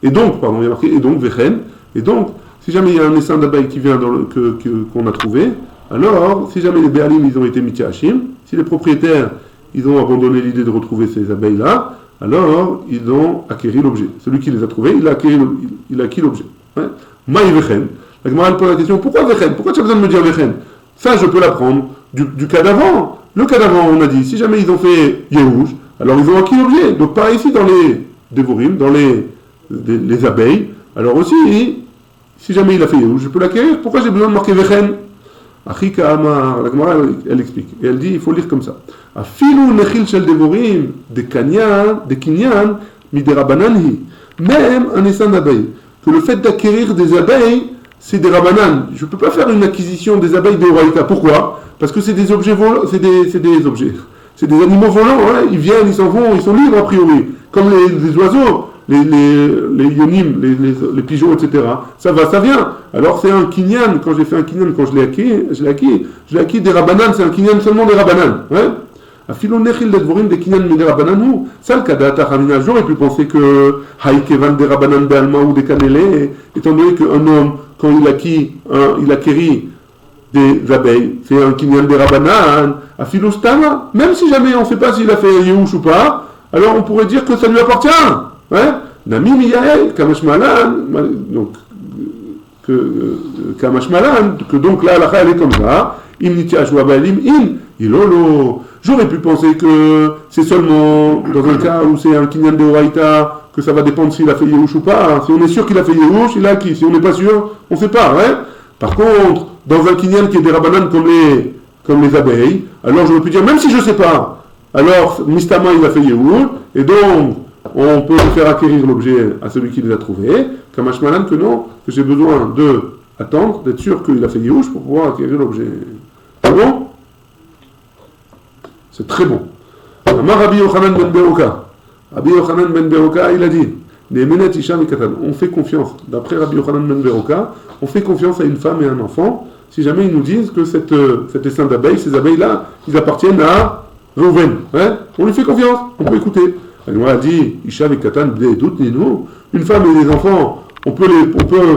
et donc, pardon, il y a marqué et donc Vechen, et donc, si jamais il y a un essaim d'abeilles qui vient qu'on a trouvé, alors, si jamais les Béalim, ils ont été Mityaashim, si les propriétaires, ils ont abandonné l'idée de retrouver ces abeilles-là, alors, ils ont acquéri l'objet. Celui qui les a trouvés, il a acquis l'objet. Ouais. Maï Vechen. La Gemara pose la question, pourquoi Vechen? Pourquoi tu as besoin de me dire Vechen? Ça, je peux l'apprendre du cas d'avant. Le cas d'avant, on a dit, si jamais ils ont fait Yehush, alors ils ont acquis l'objet. Donc, pareil ici, dans les Devorim, dans les abeilles, alors aussi, si jamais il a fait Yehush, je peux l'acquérir. Pourquoi j'ai besoin de marquer Vechen? Achika Amar, la Gemara, elle explique. Et elle dit, il faut lire comme ça. Afilu nechil shel devorim, de kinyan, miderabananhi. Même un essaim d'abeilles. Que le fait d'acquérir des abeilles, c'est des rabanan. Je ne peux pas faire une acquisition des abeilles de Horaïka. Pourquoi? Parce que c'est des objets volants, c'est des objets. C'est des animaux volants, hein. Ils viennent, ils s'en vont, ils sont libres a priori. Comme les oiseaux. Les yonim, les pigeons, etc. Ça va, ça vient. Alors c'est un kinyan, quand j'ai fait un kinyan, quand je l'ai acquis des rabanan, c'est un kinyan seulement des rabanan. Ouais. Afilo nechil de dvorim des kinyan mais des rabanan ou. Ça le kada tachamina, j'aurais pu penser que haïkevan des rabanan be'alma ou des kanélé, étant donné qu'un homme, quand il acquérit des abeilles, c'est un kinyan des rabanan, afilo stama, même si jamais on ne sait pas s'il a fait yehush ou pas, alors on pourrait dire que ça lui appartient. Ouais, Nami Miyael, Kamashmalan, donc, Kamashmalan, que donc là, la elle est comme ça, Imnitiash ou Abalim, Ilolo. J'aurais pu penser que c'est seulement dans un cas où c'est un Kinyan de Horaïta, que ça va dépendre s'il a fait Yehush ou pas. Si on est sûr qu'il a fait Yehush, il a acquis. Si on n'est pas sûr, on ne sait pas, ouais. Par contre, dans un Kinyan qui est des Rabanan comme les abeilles, alors j'aurais pu dire, même si je ne sais pas, alors Mistama il a fait Yehush, et donc, on peut faire acquérir l'objet à celui qui les a trouvés, Kamashmalan que non, que j'ai besoin d'attendre, d'être sûr qu'il a fait Yehush pour pouvoir acquérir l'objet. C'est bon? C'est très bon. Amar Rabbi Yochanan ben Beroka. Rabbi Yochanan ben Beroka, il a dit, on fait confiance, d'après Rabbi Yochanan ben Beroka, on fait confiance à une femme et à un enfant, si jamais ils nous disent que cet essaim d'abeilles, ces abeilles-là, ils appartiennent à Reuven. Hein? On lui fait confiance, on peut écouter. Elle a dit, Isha et Katan, doute nous. Une femme et des enfants, on peut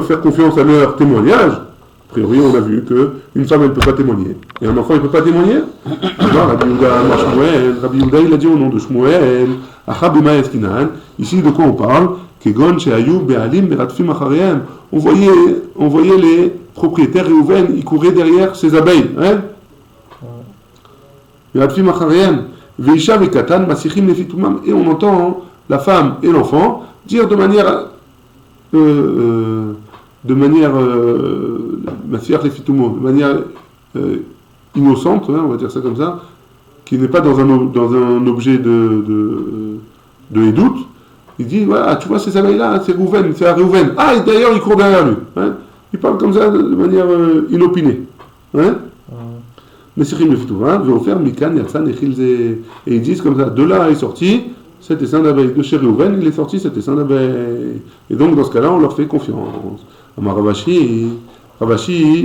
faire confiance à leur témoignage. A priori, on a vu qu'une femme, elle ne peut pas témoigner. Et un enfant, il ne peut pas témoigner. Alors, Rabbi Yehuda, il a dit au nom de Shmuel, ici, de quoi on parle? On voyait les propriétaires Réhouven, ils couraient derrière ces abeilles. Hein? Et on entend la femme et l'enfant dire de manière innocente, hein, on va dire ça comme ça, qui n'est pas dans un objet de édoute. Il dit, voilà, tu vois ces abeilles-là, c'est Réhouven, c'est à Réhouven. Ah, et d'ailleurs, il court derrière lui. Hein. Il parle comme ça de manière inopinée. Hein. Et ils disent comme ça, de là est sorti cet essaim d'abeilles. De chez Réhouven, il est sorti cet essaim d'abeilles. Et donc, dans ce cas-là, on leur fait confiance. Ravashi,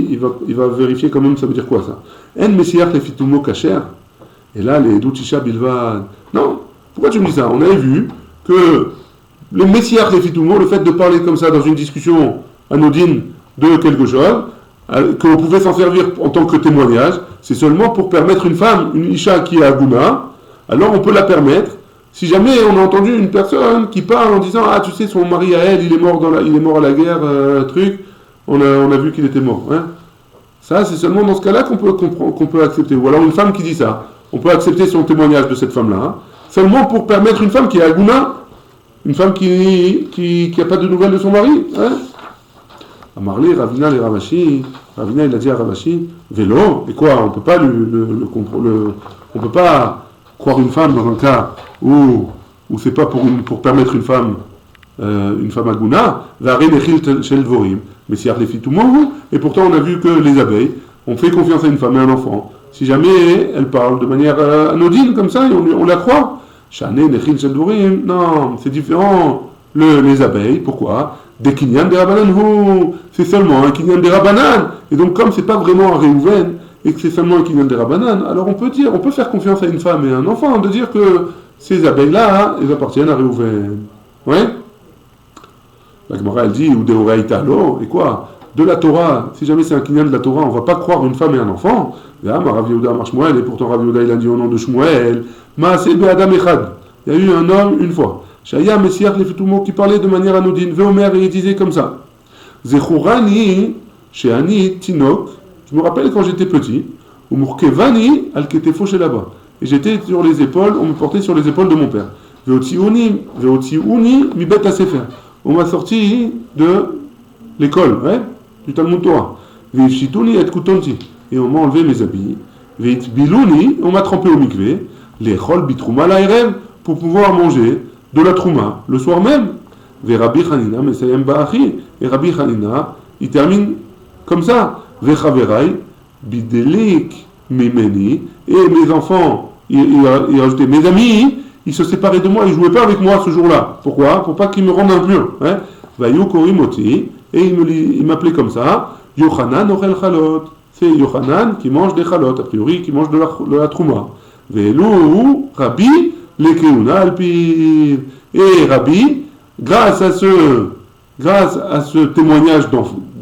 il va vérifier quand même, ça veut dire quoi ça? En messiach les fitumo kacher. Et là, les doutisha bilvad. Non, pourquoi tu me dis ça? On avait vu que le messiach les fitumo, le fait de parler comme ça dans une discussion anodine de quelque chose, qu'on pouvait s'en servir en tant que témoignage, c'est seulement pour permettre une femme, une isha qui est aguna, alors on peut la permettre Si jamais on a entendu une personne qui parle en disant ah tu sais son mari à elle il est mort à la guerre truc, on a vu qu'il était mort. Hein. Ça c'est seulement dans ce cas-là qu'on peut accepter. Ou alors une femme qui dit ça, on peut accepter son témoignage de cette femme-là. Hein. Seulement pour permettre une femme qui est Aguna, une femme qui a pas de nouvelles de son mari. Hein. Amarli, Ravina, les Ravashi. Ravina, il a dit à Ravashi, vélo, et quoi, on peut pas on peut pas croire une femme dans un cas où c'est pas pour permettre une femme Aguna, mais si et pourtant on a vu que les abeilles ont fait confiance à une femme et à un enfant. Si jamais elle parle de manière anodine comme ça, et on la croit. Non, c'est différent. Les abeilles, pourquoi? Des kinyan des Rabbanan, c'est seulement un kinyan des Rabbanan. Et donc, comme c'est pas vraiment un Réhouven, et que c'est seulement un kinyan des Rabbanan, alors on peut faire confiance à une femme et à un enfant, de dire que ces abeilles-là, elles appartiennent à Réhouven. Ouais? La Gemara, elle dit, ou de Horaïta, et quoi? De la Torah, si jamais c'est un kinyan de la Torah, on va pas croire une femme et un enfant. Rav Yehuda Amar Shmuel, et pourtant Rav Yehuda, il a dit au nom de Shmuel, Maaseh Be'adam Echad. Il y a eu un homme une fois. Shaya Messiach Lefitumo qui parlait de manière anodine. Veomer et il disait comme ça. Zechurani, Sheani Tinok. Je me rappelle quand j'étais petit. Umurkevani al Ketefo chez là-bas. Et j'étais sur les épaules, on me portait sur les épaules de mon père. Veotiuni mi bet asefer. On m'a sorti de l'école, ouais, du Talmud Torah. Veishituni et kutonti. Et on m'a enlevé mes habits. Veitbiluni, on m'a trempé au mikvé. Les chol bitrouma l'aérem pour pouvoir manger de la trouma le soir même. Ve Rabbi Hanina mesayem ba'achi. Et Rabbi Hanina, il termine comme ça. Ve chaverai bidelik mimeni. Et mes enfants, il a ajouté mes amis, ils se séparaient de moi, ils jouaient pas avec moi ce jour-là. Pourquoi? Pour pas qu'ils me rendent impur. Hein? Vayu korimoti. Et il m'appelait comme ça. Yochanan ochel chalot. C'est Yochanan qui mange des chalot, a priori qui mange de la trouma. Velu Rabbi Lekeuna Alpi. Et Rabbi, grâce à ce témoignage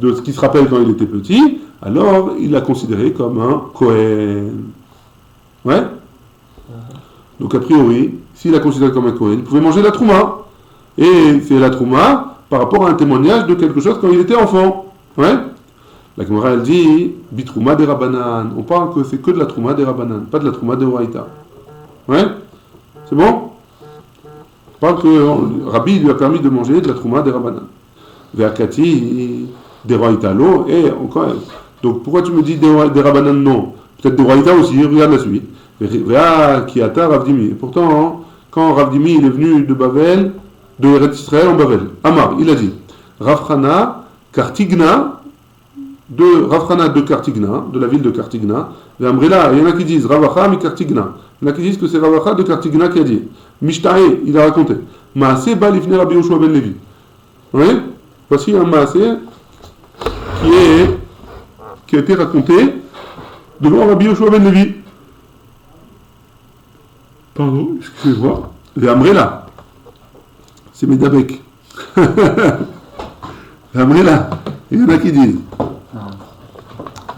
de ce qu'il se rappelle quand il était petit, alors il l'a considéré comme un Kohen. Ouais? Donc a priori, s'il l'a considéré comme un Kohen, il pouvait manger la trouma. Et c'est la trouma par rapport à un témoignage de quelque chose quand il était enfant. Ouais? La Gemara elle dit bitrouma des Rabbanan. On parle que c'est que de la trouma des Rabbanan, pas de la trouma des Horaïta. Ouais? C'est bon? On parle que Rabbi lui a permis de manger de la trouma des Rabbanan. Ve'akati des Horaïta l'eau. Et encore. Donc pourquoi tu me dis des Rabbanan non? Peut-être des Horaïta aussi, regarde la suite. Ve'akiata Ravdimi. Et pourtant, quand Ravdimi il est venu de Bavel, de Eretz Israël en Bavel, Amar, il a dit Ravchana Kartigna. De Rafrana de Kartigna, de la ville de Kartigna, et Amrela, il y en a qui disent Ravacha mi Kartigna, il y en a qui disent que c'est Ravacha de Kartigna qui a dit. Mishtae, il a raconté. Maaseh ba lifne Rabbi Yoshua ben Levi. Oui, voici un Maaseh qui a été raconté devant Rabbi Yoshua ben Levi. Pardon, excusez-moi. Et Amrela, c'est Medabek. Amrela, il y en a qui disent.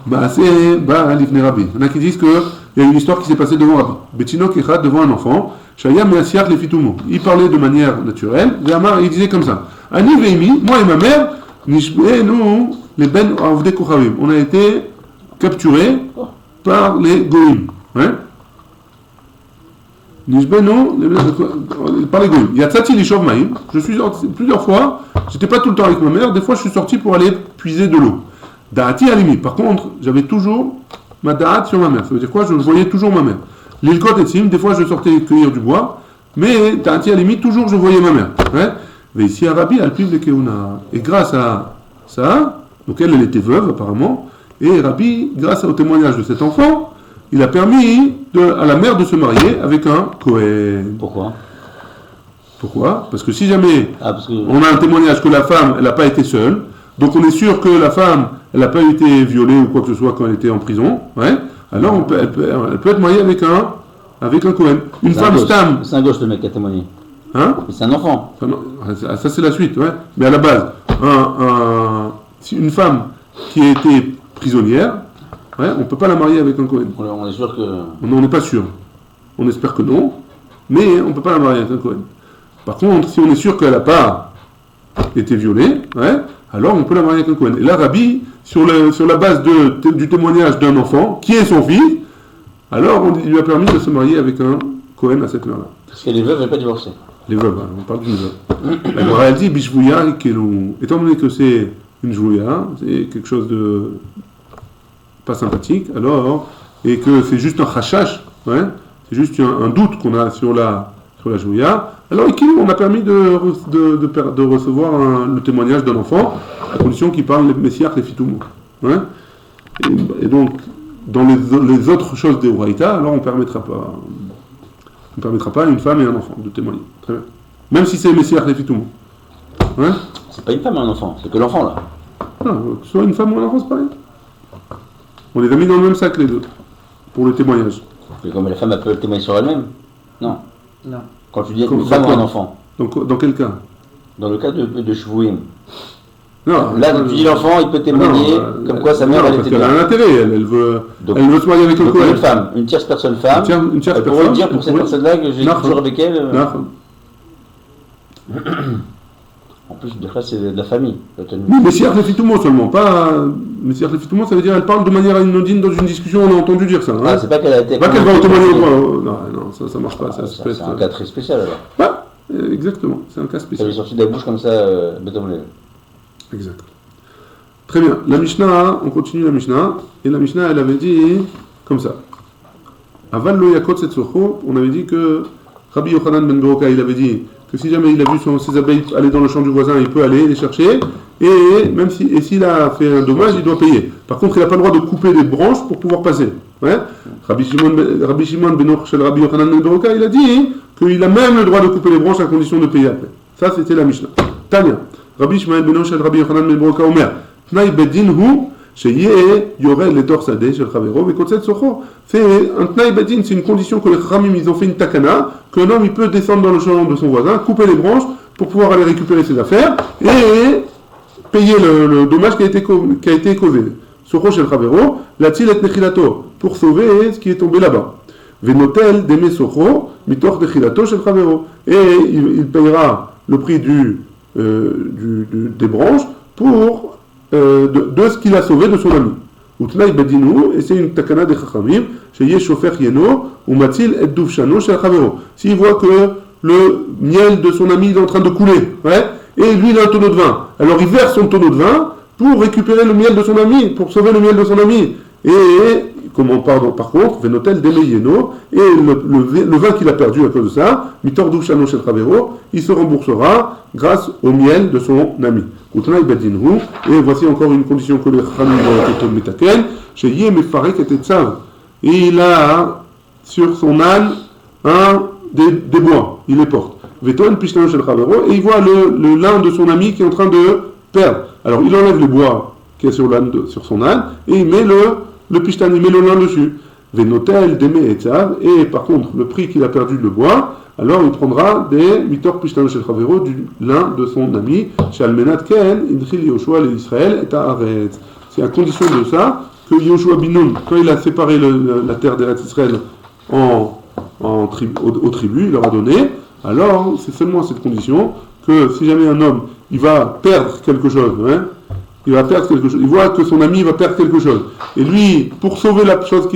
Maaseh ba lifne Rabbi. Il y en a qui disent qu'il y a une histoire qui s'est passée devant Rabbi. Betinok echad devant un enfant. Shaya measiach lefitumo. Il parlait de manière naturelle. Il disait comme ça. Ani veimi, moi et ma mère, nishbeenu les ben avdei kochavim. On a été capturés par les goïm. Hein? Nishbeenu par les goïm. Yatzati lishov maïm. Je suis sorti plusieurs fois. J'étais pas tout le temps avec ma mère. Des fois, je suis sorti pour aller puiser de l'eau. Da'ati alimi. Par contre, j'avais toujours ma da'at sur ma mère. Ça veut dire quoi? Je voyais toujours ma mère. L'ilkot etzim, des fois je sortais cueillir du bois, mais da'ati alimi, toujours je voyais ma mère. Veissi Rabbi alpiv le keuna. Et grâce à ça, donc elle était veuve apparemment, et Rabbi, grâce au témoignage de cet enfant, il a permis à la mère de se marier avec un Kohen. Pourquoi? Parce que si jamais on a un témoignage que la femme, elle n'a pas été seule, donc on est sûr que la femme, elle n'a pas été violée ou quoi que ce soit quand elle était en prison, ouais, alors elle peut être mariée avec un Kohen. Une femme stam. C'est un gosse le mec qui a témoigné. Hein? C'est un enfant. Ça c'est la suite, ouais. Mais à la base, si une femme qui a été prisonnière, ouais, on ne peut pas la marier avec un Kohen. On est sûr que... On n'est pas sûr. On espère que non. mais on ne peut pas la marier avec un Kohen. Par contre, si on est sûr qu'elle n'a pas été violée, ouais, alors on peut la marier avec un Kohen. Et là, Rabbi, sur la base du témoignage d'un enfant, qui est son fils, alors il lui a permis de se marier avec un Kohen à cette heure-là. Parce que les veuves n'avaient pas divorcé. Les veuves, hein, on parle d'une veuve. La Gemara elle dit Bishvouya Ikelou. Étant donné que c'est une jouya, c'est quelque chose de pas sympathique, alors, et que c'est juste un chachash, ouais, c'est juste un doute qu'on a sur la jouya, alors Ikelou, on a permis de recevoir le témoignage d'un enfant, à condition qu'il parle les messiars, les fitoumou. Ouais. Et donc, dans les autres choses des Horaïta, alors on ne permettra pas à une femme et un enfant de témoigner. Très bien. Même si c'est Messiah les Fitoumou. Hein? C'est pas une femme et un enfant, c'est que l'enfant là. Non, que ce soit une femme ou un enfant, c'est pareil. On les a mis dans le même sac les deux, pour le témoignage. Et comme la femme elle peut témoigner sur elle-même. Non. Non. Quand tu dis une femme ou un enfant. Donc, dans quel cas? Dans le cas de Shvouim. Non, là, tu dis l'enfant, il peut témoigner comme quoi sa mère elle était bien. Elle a un intérêt, elle veut se marier avec un Kohen. Une femme, une tierce personne femme. Une tierce elle pourrait dire pour cette personne-là que j'ai toujours avec elle. En plus, des fois, c'est de la famille. Oui, Messiah les Fitoumou seulement, pas Messiah les Fitoumou, ça veut dire elle parle de manière anodine dans une discussion, on a entendu dire ça. Hein? Ah, c'est pas qu'elle a été. Pas qu'elle va témoigner au droit. Non, ça marche pas. C'est un cas très spécial alors. Ouais, exactement, c'est un cas spécial. Elle est sortie de la bouche comme ça, béton. Exact. Très bien. La Mishnah, on continue la Mishnah. Et la Mishnah, elle avait dit comme ça. Aval lo yakot setzocho, on avait dit que Rabbi Yochanan ben Beroka, il avait dit que si jamais il a vu ses abeilles aller dans le champ du voisin, il peut aller les chercher. Et même s'il a fait un dommage, il doit payer. Par contre, il n'a pas le droit de couper des branches pour pouvoir passer. Ouais. Rabbi Shimon ben Rabbi Yochanan ben Beroka, il a dit qu'il a même le droit de couper les branches à condition de payer après. Ça, c'était la Mishnah. Tania. Rabbi Shmuel ben Oshel Rabbi Yochanan ben Beroka Omer Tnai bedin hu sheyeh yored letor sadeh shel chavero vekotset socho. C'est un Tnai bedin, c'est une condition que les Chachamim ils ont fait une takana, qu'un homme il peut descendre dans le champ de son voisin, couper les branches pour pouvoir aller récupérer ses affaires et payer le dommage qui a été causé. Socho shel chavero latil et nechilato, pour sauver ce qui est tombé là-bas. Venotel deme socho mitor nechilato shel chavero, et il payera le prix des branches pour de ce qu'il a sauvé de son ami. Utnai bedinu, et c'est une takana des chachamim, chez Yeshofer Yeno, ou Matil et Duvshano chez Chavero. S'il voit que le miel de son ami est en train de couler, ouais, et lui il a un tonneau de vin, alors il verse son tonneau de vin pour récupérer le miel de son ami, pour sauver le miel de son ami. Et par contre, Venotel Demeyeno, et le vin qu'il a perdu à cause de ça, Mitor Duvshano chez Chavero, il se remboursera grâce au miel de son ami. Et voici encore une condition que le Chachamim vont mitaken, chez Yemefarek et Tetzav. Et il a sur son âne des bois, il les porte. Veton Pishtano shel Chavero, et il voit le lin de son ami qui est en train de perdre. Alors il enlève les bois qui est sur son âne, et il met le Pishtan, il met le lin dessus. Venotel Deme Etzav, et par contre, le prix qu'il a perdu de bois, alors il prendra des mitor Pishtan shel Chavero, du lin de son ami, chez Almenat Ken, Idril Yoshua le Israël et Haaretz. C'est à condition de ça que Yoshua Binoun, quand il a séparé la terre d'Eretz Israël aux tribus, il leur a donné, alors c'est seulement à cette condition que si jamais un homme il va perdre quelque chose, hein, il voit que son ami va perdre quelque chose, et lui, pour sauver la chose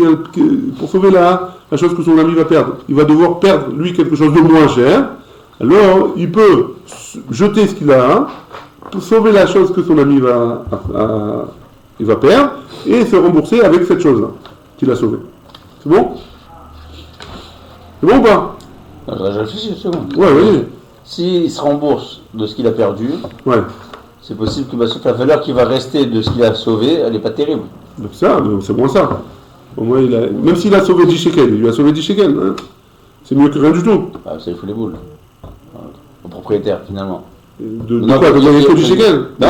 la chose que son ami va perdre, il va devoir perdre lui quelque chose de moins cher, alors il peut jeter ce qu'il a pour sauver la chose que son ami il va perdre et se rembourser avec cette chose-là qu'il a sauvée. C'est bon? C'est bon ou pas? Je réfléchis une seconde. Ouais, oui. S'il se rembourse de ce qu'il a perdu, ouais, c'est possible que la valeur qui va rester de ce qu'il a sauvé, elle n'est pas terrible. Donc ça, c'est moins ça. Au moins, même s'il a sauvé 10 shekels, il lui a sauvé 10 shekels. Hein. C'est mieux que rien du tout. Ah, ça il fout les boules. Au propriétaire, finalement. De quoi? De gagner que 10 shekels? Non,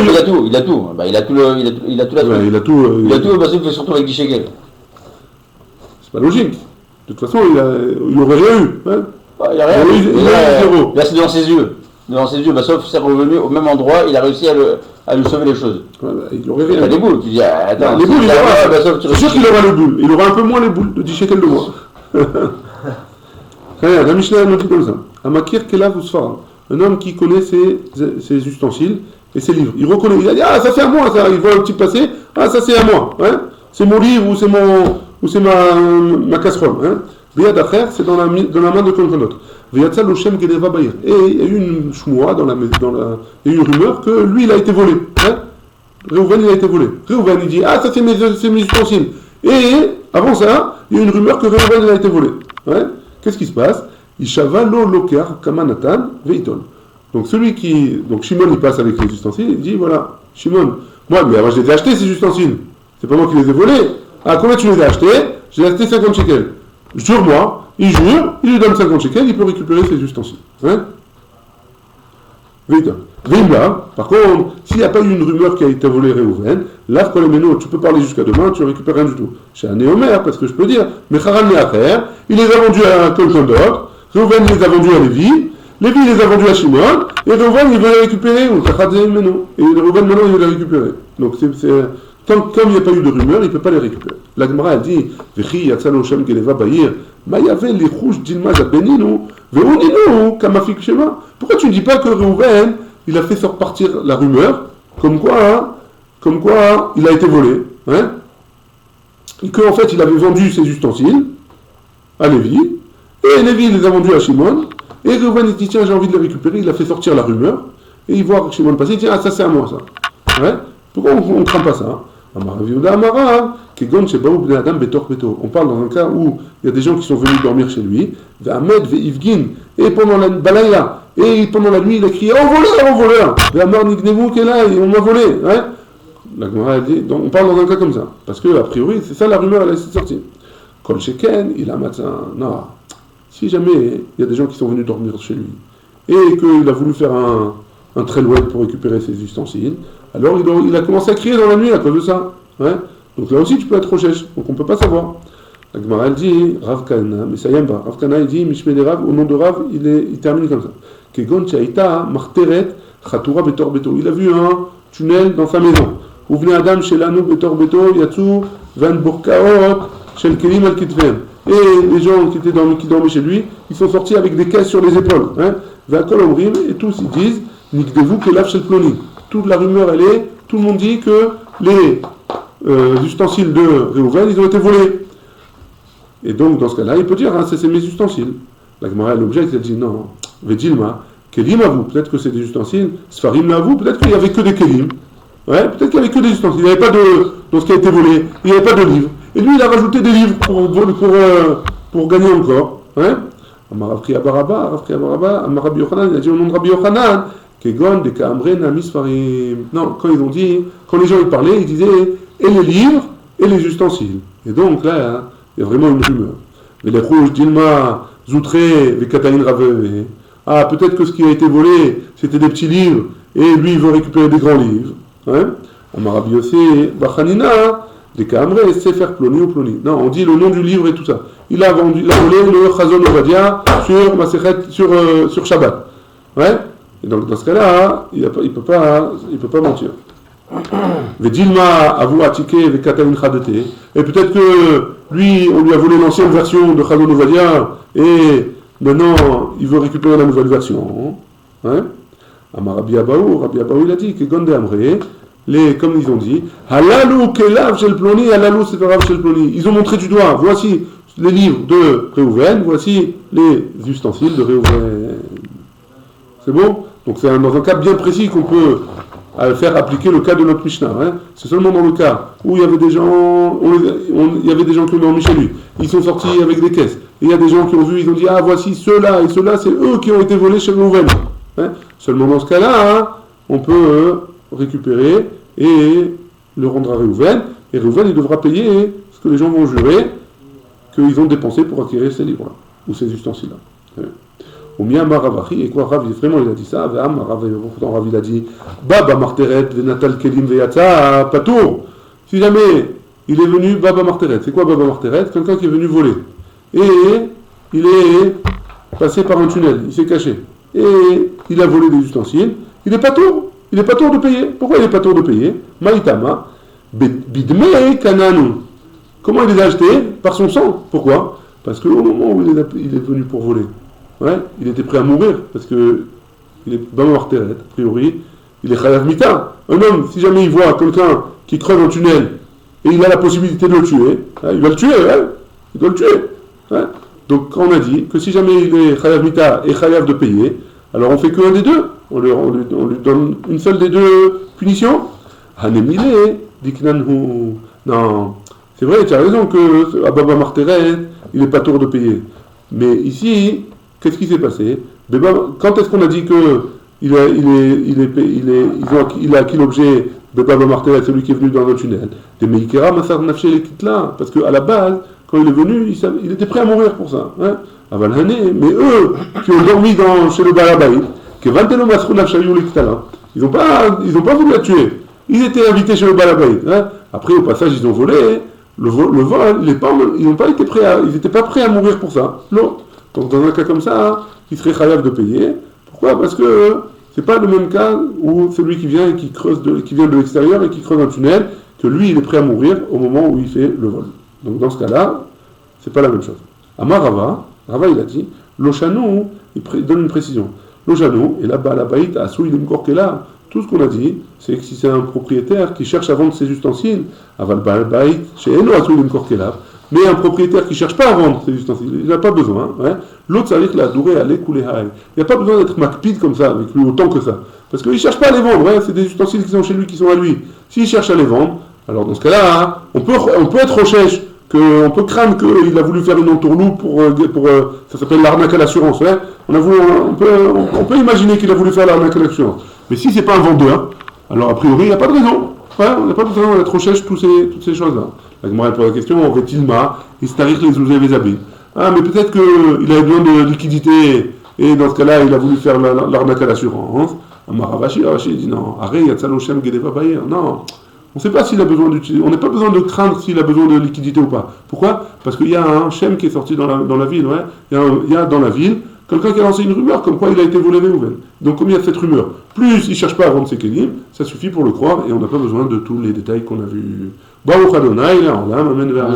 il a tout. Il a tout la truc. Il a tout. Parce qu'il fait surtout avec 10 shekels. C'est pas logique. De toute façon, il n'aurait rien eu. Hein. Il a rien eu. Zéro. Là, c'est devant ses yeux. Sauf ses revenus au même endroit, il a réussi à lui sauver les choses. Ouais, il aurait rien. Il a des boules, tu dis, attends, les boules, c'est sûr qu'il aura aura les boules. Il aura un peu moins les boules, de 10 shekels de moins. Regarde, la Mishnah nous dit comme ça. Amakir Kelav Usfara. Un homme qui connaît ses ustensiles et ses livres. Il reconnaît, il a dit, ah, ça c'est à moi, ça. Il voit le petit passer, ah, ça c'est à moi. Hein. C'est mon livre ou c'est ma casserole. Hein. Viyad Acher, c'est dans la main de quelqu'un d'autre. Viyad Sal Oshem Gedeva Bayir. Et il y a eu une shmoua il y a eu une rumeur que lui, il a été volé. Hein. Reuven, il a été volé. Reuven, il dit, ah, ça c'est mes ustensiles. Et avant ça, il y a eu une rumeur que Reuven, il a été volé. Hein. Qu'est-ce qui se passe? Ishava lo loker kamanatan veiton. Donc Shimon, il passe avec les ustensiles, il dit, voilà, Shimon, moi je les ai achetés ces ustensiles. C'est pas moi qui les ai volés. Ah, combien tu les as achetés? J'ai acheté 50 shekels. Jure-moi, il jure, il lui donne 50 shekels, il peut récupérer ses ustensiles. Hein? Veiton. Veimla, par contre, s'il n'y a pas eu une rumeur qui a été volée Reuven, là, tu peux parler jusqu'à demain, tu ne récupères rien du tout. Chez un néomère, parce que je peux dire, mais Haran Neacher, il les a vendus à quelqu'un d'autre, Reuven les a vendus à Lévi les a vendus à Shimon, et Reuven il veut les récupérer, ou et Reuven maintenant il veut les récupérer. Donc comme il n'y a pas eu de rumeur, il ne peut pas les récupérer. La Gemara elle dit, Vechi yatzal Oshem Geleva Bayir, Mayavel les rouges d'Ilma Zabeninu, Veuninu, Kamafik Shema. Pourquoi tu ne dis pas que Reuven il a fait sortir la rumeur, comme quoi il a été volé, hein, et qu'en fait il avait vendu ses ustensiles à Lévi, et Lévi les a vendus à Shimon, et Reuven il dit tiens j'ai envie de les récupérer, il a fait sortir la rumeur, et il voit Shimon passer, il dit ah ça c'est à moi ça, ouais. Pourquoi on ne craint pas ça? On parle dans un cas où il y a des gens qui sont venus dormir chez lui, et pendant la balaya, et pendant la nuit il a crié oh voleur, on m'a volé. Hein. La Gemara dit, donc on parle dans un cas comme ça, parce que a priori c'est ça la rumeur, elle est sortie. Kol Sheken, il a matin, non. Si jamais il y a des gens qui sont venus dormir chez lui et qu'il a voulu faire un trellouet pour récupérer ses ustensiles, alors il a commencé à crier dans la nuit à cause de ça. Hein. Donc là aussi tu peux être recherche, donc on ne peut pas savoir. La Gemara elle dit Rav Kana, mais ça y est pas. Rav Kana il dit Mishme de Rav, au nom de Rav, il termine comme ça. Kegon Chaita Marteret Chatura Betor Beto. Il a vu un tunnel dans sa maison. Ouvne Adam Shelanu Betor Beto Yatsu Van Burkaot Shel Kelim Al Kitven. Et les gens qui dormaient chez lui, ils sont sortis avec des caisses sur les épaules. Vakol Omrim, et tous ils disent Nikdevu Kelav Shel Ploni. Toute la rumeur elle est, tout le monde dit que les ustensiles de Reuven, ils ont été volés. Et donc, dans ce cas-là, il peut dire, hein, c'est mes ustensiles. La Gemara, l'objecte, elle dit, non, Vedilma, Kelim à vous, peut-être que c'est des ustensiles, Sfarim à vous, peut-être qu'il n'y avait que des Kelim. Ouais, peut-être qu'il n'y avait que des ustensiles. Il n'y avait pas dans ce qui a été volé, il n'y avait pas de livres. Et lui, il a rajouté des livres pour gagner encore. Ouais. Amarav Abaraba, Amarav Yochanan, il a dit au nom de Rabbi Yochanan, Kegon, des Kaamre, Namis, Farim. Non, quand les gens ils parlaient, ils disaient, et les livres, et les ustensiles. Et donc là, hein, il y a vraiment une rumeur. Mais les rouges, Dilma, Zoutré, les Kataïn Rave. Ah, peut-être que ce qui a été volé, c'était des petits livres, et lui, il veut récupérer des grands livres. Hein? Amarabi aussi, Bachanina, des Kamre, Sefer Ploni ou Ploni. Non, on dit le nom du livre et tout ça. Il a volé le Chazon Ovadia sur Shabbat. Ouais? Et donc, dans ce cas-là, il peut pas mentir. Vedilma avu atike vekatayin chadete. Et peut-être que lui, on lui a volé l'ancienne version de Chazon Ovadia et maintenant il veut récupérer la nouvelle version. Hein? Amar Rabbi Abaou il a dit que Gonde Amre, comme ils ont dit, Halalou kelav shel ploni, halalou sefarav shel ploni. Ils ont montré du doigt, voici les livres de Reuven, voici les ustensiles de Reuven. C'est bon? Donc c'est dans un cas bien précis qu'on peut faire appliquer le cas de notre Mishnah. Hein. C'est seulement dans le cas où il y avait des gens, il y avait des gens qui ont dormi chez lui. Ils sont sortis avec des caisses. Et il y a des gens qui ont vu, ils ont dit ah voici ceux-là et ceux-là, c'est eux qui ont été volés chez Reuven. Hein. Seulement dans ce cas-là, hein, on peut récupérer et le rendre à Reuven. Et Reuven il devra payer ce que les gens vont jurer qu'ils ont dépensé pour acquérir ces livres-là ou ces ustensiles-là. Au Miyama Ravachi, et quoi Rav, vraiment il a dit ça, Rav il a dit Baba Marteret, Venatal Kelim Veyatsa, Patour. Si jamais il est venu Baba Marteret, c'est quoi Baba Marteret? Quelqu'un qui est venu voler. Et il est passé par un tunnel, il s'est caché. Et il a volé des ustensiles, il n'est pas tour de payer. Pourquoi il n'est pas tour de payer? Maïtama, Bidme Kananu. Comment il les a achetés? Par son sang. Pourquoi? Parce qu'au moment où il est venu pour voler, ouais, il était prêt à mourir, parce que il est dans Marteret, a priori, il est Chayav Mita. Un homme, si jamais il voit quelqu'un qui creuse un tunnel, et il a la possibilité de le tuer, hein, il va le tuer, hein, il doit le tuer. Hein. Donc on a dit que si jamais il est Chayav Mita et Chayav de payer, alors on fait qu'un des deux, on lui donne une seule des deux punitions. Hanemile, Diknanhu. Non, c'est vrai, tu as raison que Ababa Marteret, il n'est pas tour de payer. Mais ici, qu'est-ce qui s'est passé? Quand est-ce qu'on a dit que il a acquis l'objet de Baba Marteret, celui qui est venu dans le tunnel? Des Meikera Massar Nafshe les quitte là, parce qu'à la base, quand il est venu, il était prêt à mourir pour ça. Hein? Mais eux qui ont dormi chez le Balabaï, que Vantelo Masrou Nafshayou les quitte là, ils n'ont pas voulu la tuer. Ils étaient invités chez le Balabaï. Hein? Après, au passage, ils ont volé. Le vol, ils n'étaient pas prêts à mourir pour ça. Non. Donc dans un cas comme ça, il serait chayav de payer. Pourquoi? Parce que c'est pas le même cas où celui qui vient et qui vient de l'extérieur et qui creuse un tunnel, que lui il est prêt à mourir au moment où il fait le vol. Donc dans ce cas-là, c'est pas la même chose. Amar Rava il a dit, Lochanou, il donne une précision. Lochanou, et là-bas la baït à Souilim Korkela, tout ce qu'on a dit, c'est que si c'est un propriétaire qui cherche à vendre ses ustensiles, Aval Baït, chez Eno à Souilim Korkela, mais un propriétaire qui ne cherche pas à vendre ses ustensiles, il n'a pas besoin. Hein. L'autre, ça veut dire que la dourée à l'écoulé. Il n'y a pas besoin d'être macpide comme ça, avec lui, autant que ça. Parce qu'il ne cherche pas à les vendre, hein. C'est des ustensiles qui sont chez lui, qui sont à lui. S'il cherche à les vendre, alors dans ce cas-là, hein, on peut être recherche, on peut craindre qu'il a voulu faire une entourloupe pour ça s'appelle l'arnaque à l'assurance. Hein. On peut imaginer qu'il a voulu faire l'arnaque à l'assurance. Mais si ce n'est pas un vendeur, alors a priori, il n'y a pas de raison. Ouais, on n'a pas besoin d'être recherche toutes ces choses-là. La Gemara pose la question, Vetilma, Istarik les Ouzé Vézabé. Ah, mais peut-être qu'il avait besoin de liquidité, et dans ce cas-là, il a voulu faire l'arnaque à l'assurance. Ravashi dit non, arrête, Yatzaloshem Gedeva Bayer. Non, on ne sait pas s'il a besoin d'utiliser, on n'a pas besoin de craindre s'il a besoin de liquidité ou pas. Pourquoi? Parce qu'il y a un Shem qui est sorti dans la ville, ouais. Il y a dans la ville quelqu'un qui a lancé une rumeur comme quoi il a été volé Réhouven. Donc comme il y a cette rumeur, plus il ne cherche pas à vendre ses kelim, ça suffit pour le croire et on n'a pas besoin de tous les détails qu'on a vus. Baruch Adonai, là, on l'a, amène vers